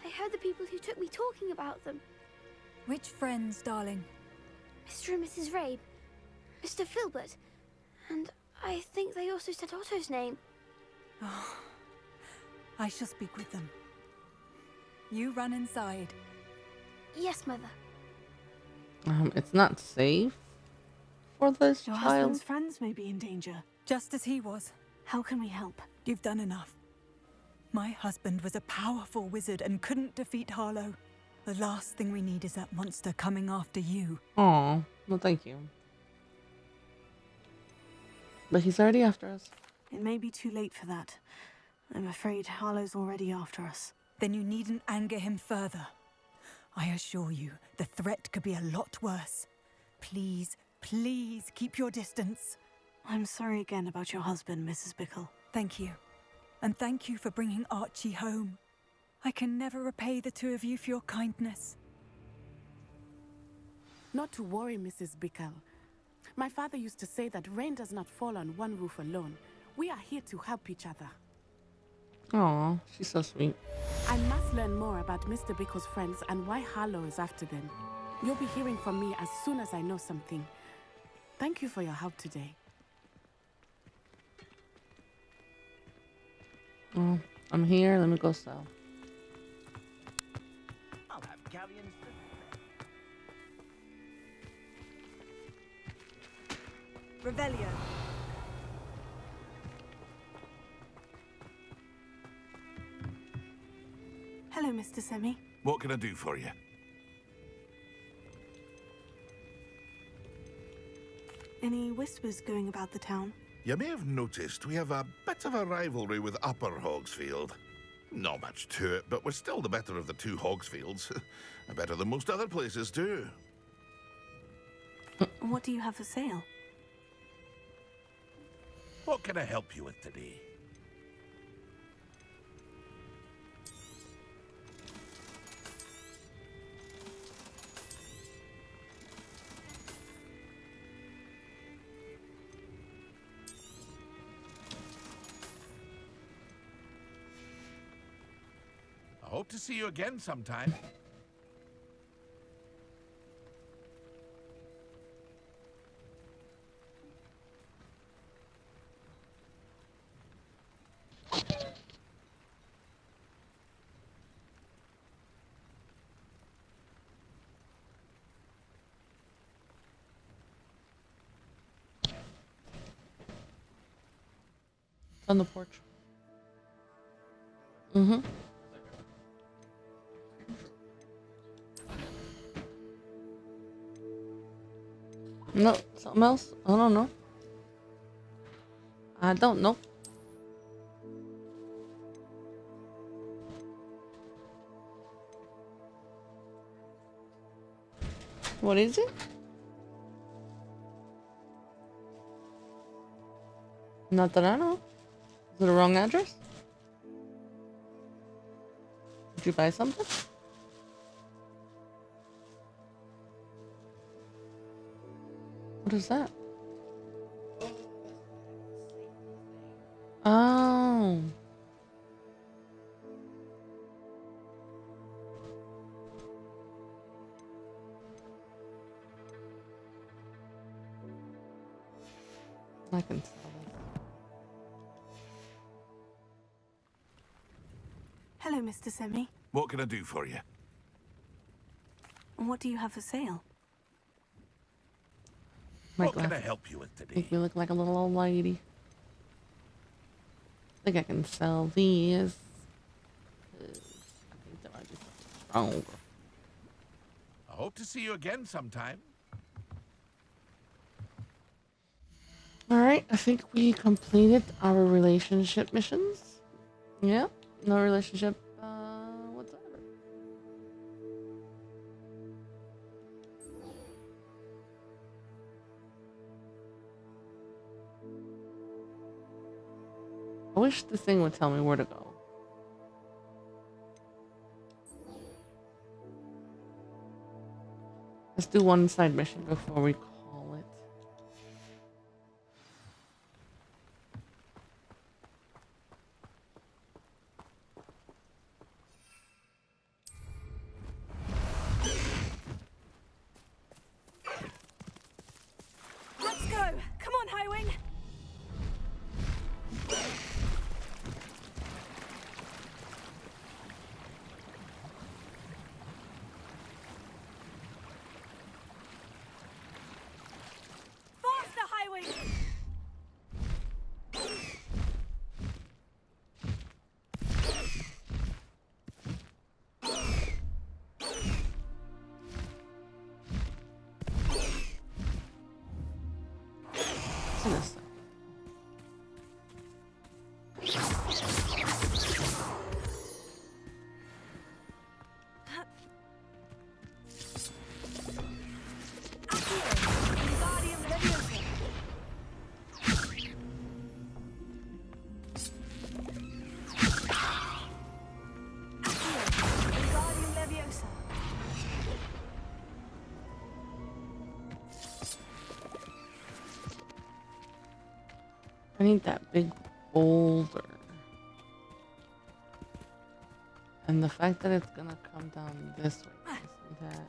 I heard the people who took me talking about them. Which friends, darling? Mr. and Mrs. Rabe, Mr. Filbert, and I think they also said Otto's name. Oh, I shall speak with them. You run inside. Yes, Mother. It's not safe for this Your child. husband's friends may be in danger. Just as he was. How can we help? You've done enough. My husband was a powerful wizard and couldn't defeat Harlow. The last thing we need is that monster coming after you. Aw, well, thank you. But he's already after us. It may be too late for that. I'm afraid Harlow's already after us. Then you needn't anger him further. I assure you, the threat could be a lot worse. Please, please keep your distance. I'm sorry again about your husband, Mrs. Bickle. Thank you. And thank you for bringing Archie home. I can never repay the two of you for your kindness. Not to worry, Mrs. Bickle. My father used to say that rain does not fall on one roof alone. We are here to help each other. Aw, she's so sweet. I must learn more about Mr. Bickle's friends and why Harlow is after them. You'll be hearing from me as soon as I know something. Thank you for your help today. Oh, I'm here. Let me go sell. I'll have galleons for Revelio. Hello, Mr. Semi. What can I do for you? Any whispers going about the town? You may have noticed we have a bit of a rivalry with Upper Hogsfield. Not much to it, but we're still the better of the two Hogsfields. Better than most other places, too. What do you have for sale? What can I help you with today? I hope to see you again sometime. On the porch. Mm-hmm. No, something else? I don't know. I don't know. What is it? Not that I know. Is it a wrong address? Did you buy something? What is that? Oh. I can sell this. Hello, Mr. Semi. What can I do for you? What do you have for sale? My What can I glasses help you with today? make me look like a little old lady. I think I can sell these. I think there might be something stronger. I hope to see you again sometime. Alright, I think we completed our relationship missions. Yeah, no relationship whatsoever. I wish this thing would tell me where to go. Let's do one side mission before we call it. Let's go! Come on, Highwing! Faster, Highwing! What's in this? Wingardium Leviosa! Wingardium Leviosa! I need that big boulder. And the fact that it's gonna come down this way tells me that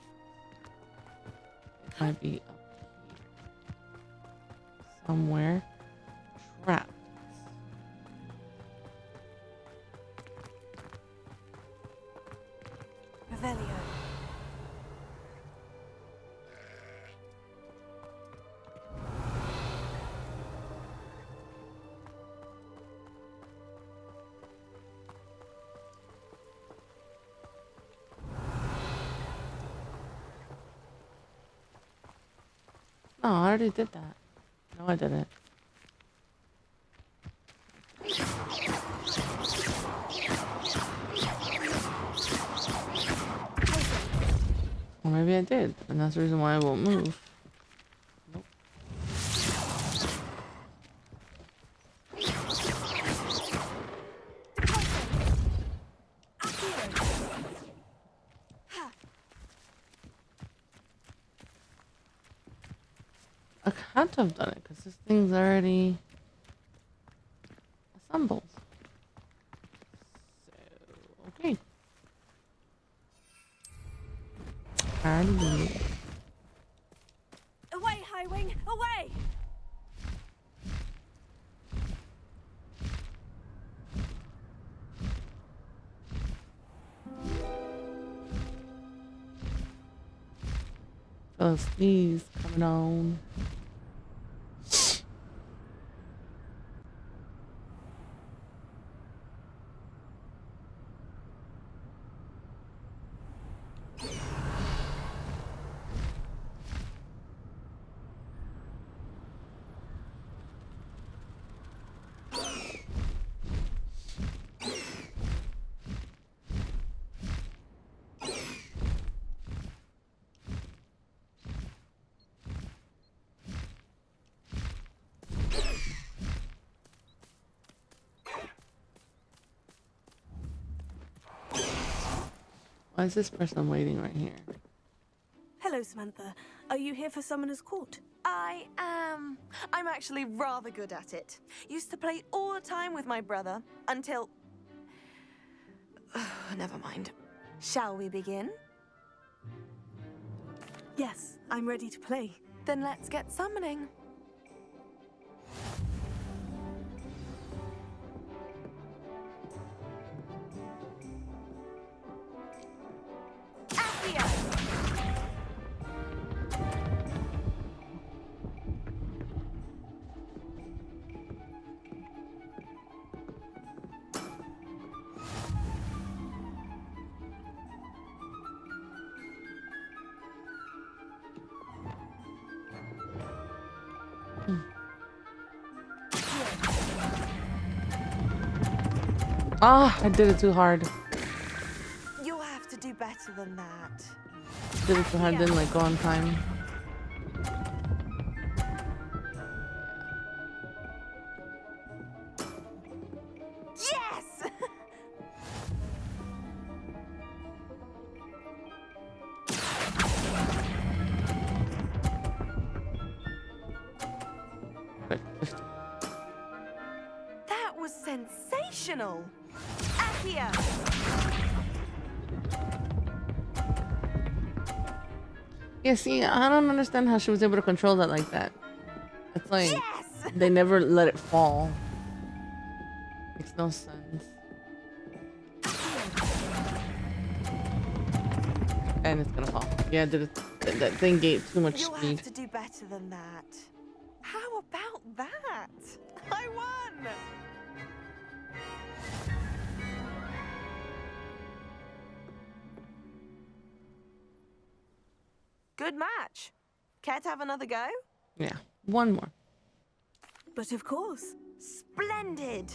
it might be up here. Somewhere. Trapped. Revelio. Oh, I already did that. No, I didn't. Or maybe I did, and that's the reason why I won't move. Nope. I can't have done it because this thing's already assembled. So, okay. I already did it. Away, Highwing! Away! Oh, sneeze coming on. Why is this person waiting right here? Hello, Samantha. Are you here for Summoner's Court? I am. I'm actually rather good at it. Used to play all the time with my brother until... Never mind. Shall we begin? Yes, I'm ready to play. Then let's get summoning. Ah, I did it too hard. You'll have to do better than that. Did it too hard, didn't like go on time. Yes! Good. That was sensational! Accio! Yeah, see, I don't understand how she was able to control that like that. It's like Yes! they never let it fall. Makes no sense. And it's gonna fall. Yeah, that thing gave too much You'll speed. have to do better than that. How about that? I won! Good match. Care to have another go? Yeah, one more. But of course. Splendid!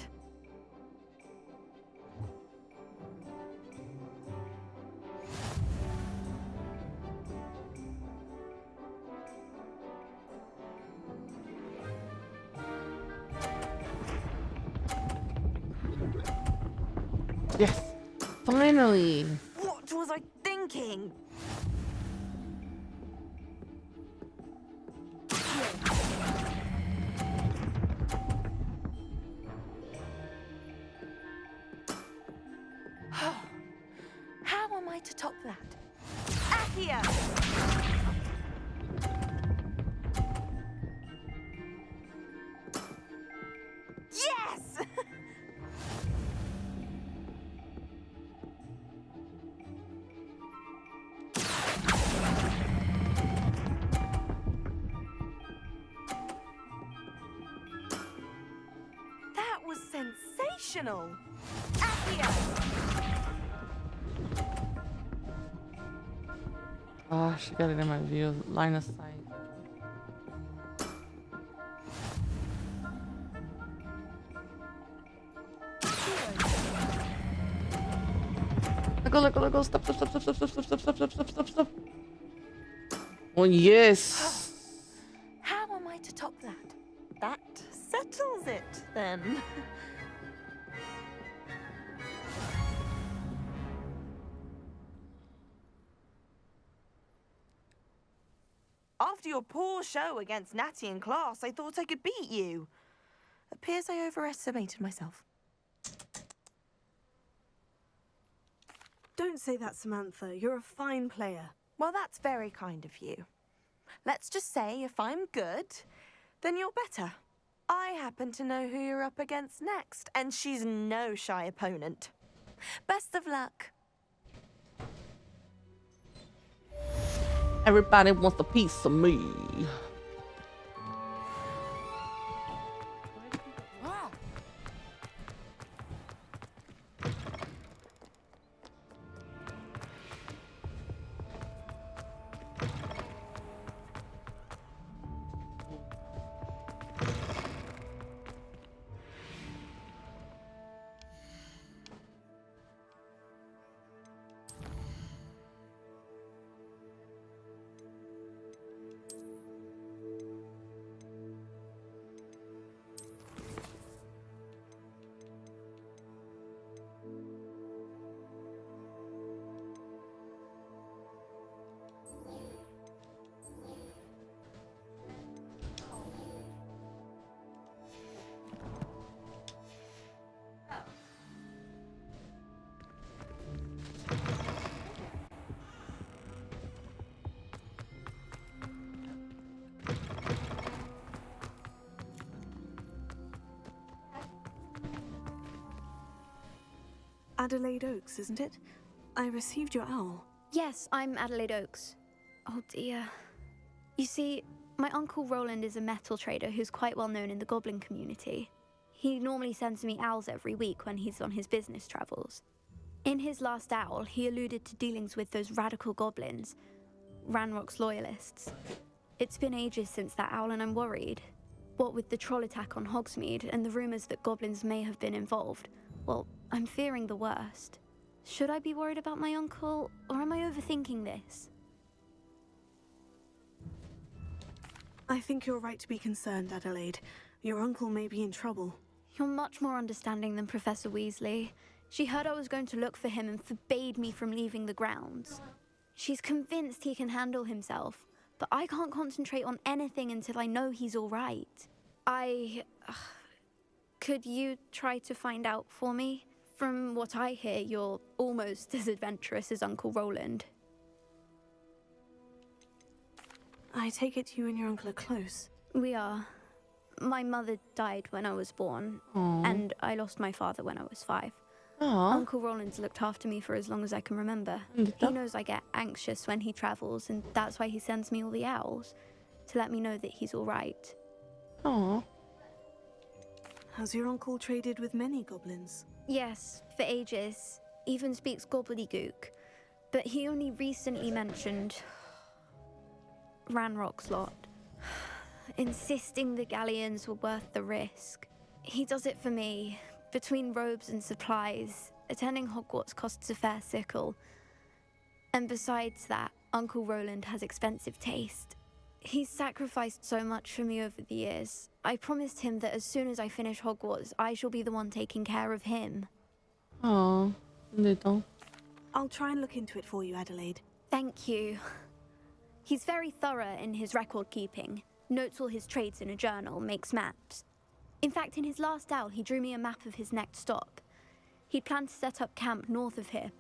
Yes, finally. What was I thinking? How am I to top that? Accio! Yes! That was sensational! Accio! Ah, she got it in my view, line of sight. Let go. Stop. Stop. Oh, yes. How am I to top that? That settles it, then. After your poor show against Natty in class, I thought I could beat you. Appears I overestimated myself. Don't say that, Samantha. You're a fine player. Well, that's very kind of you. Let's just say if I'm good, then you're better. I happen to know who you're up against next, and she's no shy opponent. Best of luck. Everybody wants a piece of me. Adelaide Oaks, isn't it? I received your owl. Yes, I'm Adelaide Oaks. Oh dear. You see, my Uncle Roland is a metal trader who's quite well known in the goblin community. He normally sends me owls every week when he's on his business travels. In his last owl, he alluded to dealings with those radical goblins, Ranrock's loyalists. It's been ages since that owl and I'm worried. What with the troll attack on Hogsmeade and the rumours that goblins may have been involved, well, I'm fearing the worst. Should I be worried about my uncle, or am I overthinking this? I think you're right to be concerned, Adelaide. Your uncle may be in trouble. You're much more understanding than Professor Weasley. She heard I was going to look for him and forbade me from leaving the grounds. She's convinced he can handle himself, but I can't concentrate on anything until I know he's all right. Could you try to find out for me? From what I hear, you're almost as adventurous as Uncle Roland. I take it you and your uncle are close. We are. My mother died when I was born, and I lost my father when I was 5. Uncle Roland's looked after me for as long as I can remember. He knows I get anxious when he travels, and that's why he sends me all the owls, to let me know that he's all right. Aww. Has your uncle traded with many goblins? Yes, for ages. Even speaks gobbledygook. But he only recently mentioned Ranrock's lot, insisting the galleons were worth the risk. He does it for me. Between robes and supplies, attending Hogwarts costs a fair sickle. And besides that, Uncle Roland has expensive taste. He's sacrificed so much for me over the years. I promised him that as soon as I finish Hogwarts, I shall be the one taking care of him. Oh, little. I'll try and look into it for you, Adelaide. Thank you. He's very thorough in his record keeping. Notes all his trades in a journal, makes maps. In fact, in his last owl, he drew me a map of his next stop. He'd planned to set up camp north of here.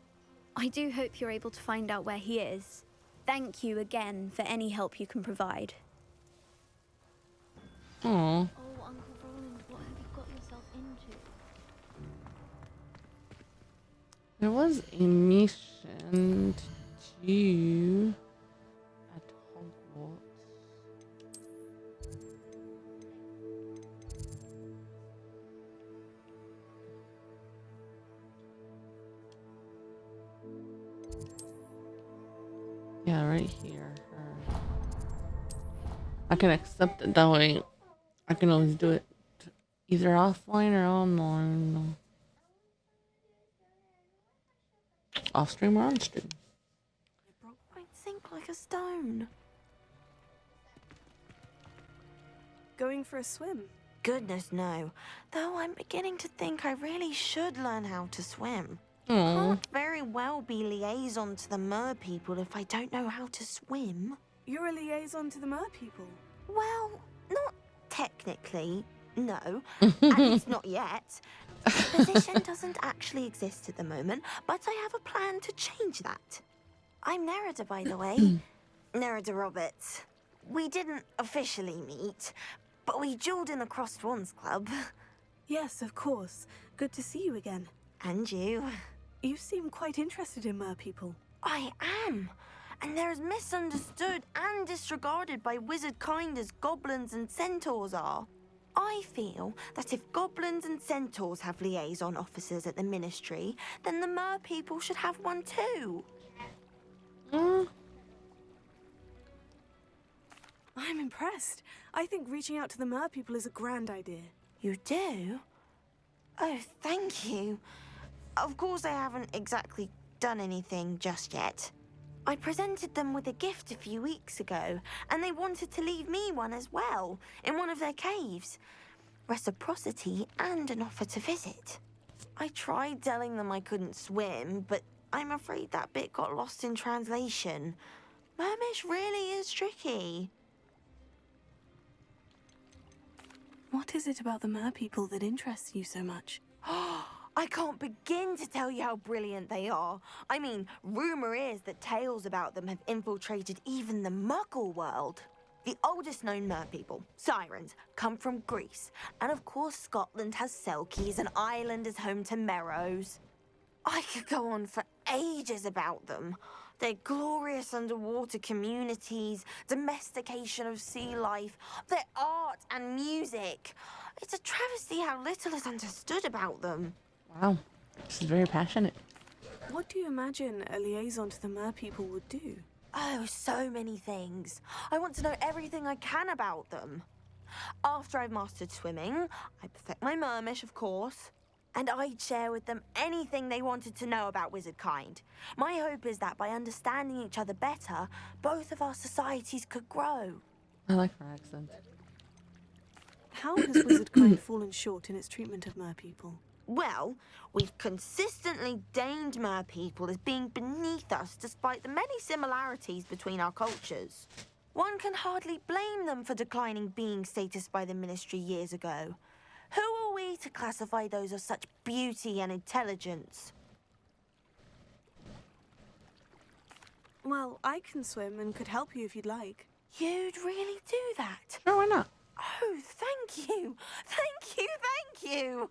I do hope you're able to find out where he is. Thank you again for any help you can provide. Oh. Oh, Uncle Roland, what have you got yourself into? There was a mission to do at Hogwarts. Yeah, right here. I can accept it that way. I can always do it either offline or online. Off stream or on stream? I'd sink like a stone. Going for a swim? Goodness, no. Though I'm beginning to think I really should learn how to swim. Aww. Can't very well be liaison to the mer people if I don't know how to swim. You're a liaison to the mer people? Well, not technically, no. At least not yet. The position doesn't actually exist at the moment, but I have a plan to change that. I'm Nerida, by the way. Nerida Roberts. We didn't officially meet, but we duelled in the Crossed Wands Club. Yes, of course. Good to see you again. And you. You seem quite interested in mer people. I am. And they're as misunderstood and disregarded by wizard kind as goblins and centaurs are. I feel that if goblins and centaurs have liaison officers at the ministry, then the mer people should have one too. I'm impressed. I think reaching out to the mer people is a grand idea. You do? Oh, thank you. Of course I haven't exactly done anything just yet. I presented them with a gift a few weeks ago, and they wanted to leave me one as well, in one of their caves. Reciprocity and an offer to visit. I tried telling them I couldn't swim, but I'm afraid that bit got lost in translation. Mermish really is tricky. What is it about the mer people that interests you so much? I can't begin to tell you how brilliant they are. I mean, rumour is that tales about them have infiltrated even the Muggle world. The oldest known mer people, sirens, come from Greece. And of course Scotland has Selkies and Ireland is home to Merrows. I could go on for ages about them. Their glorious underwater communities, domestication of sea life, their art and music. It's a travesty how little is understood about them. Wow, this is very passionate. What do you imagine a liaison to the mer people would do? Oh, so many things. I want to know everything I can about them. After I've mastered swimming, I perfect my mermish, of course. And I'd share with them anything they wanted to know about wizard kind. My hope is that by understanding each other better, both of our societies could grow. I like her accent. How has wizard kind fallen short in its treatment of mer people? Well, we've consistently deemed mer people as being beneath us despite the many similarities between our cultures. One can hardly blame them for declining being status by the ministry years ago. Who are we to classify those of such beauty and intelligence? Well, I can swim and could help you if you'd like. You'd really do that? Sure, why not? Oh, thank you! Thank you, thank you!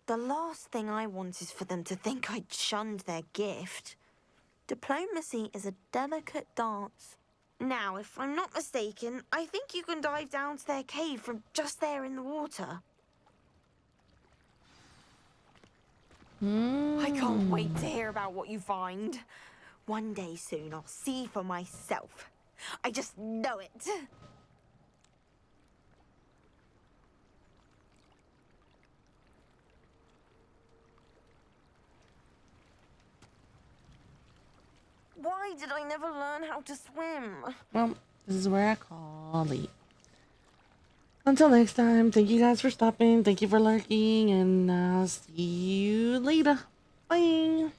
The last thing I want is for them to think I'd shunned their gift. Diplomacy is a delicate dance. Now, if I'm not mistaken, I think you can dive down to their cave from just there in the water. I can't wait to hear about what you find. One day soon, I'll see for myself. I just know it. Why did I never learn how to swim? Well, this is where I call it. Until next time, thank you guys for stopping. Thank you for lurking, and I'll see you later. Bye.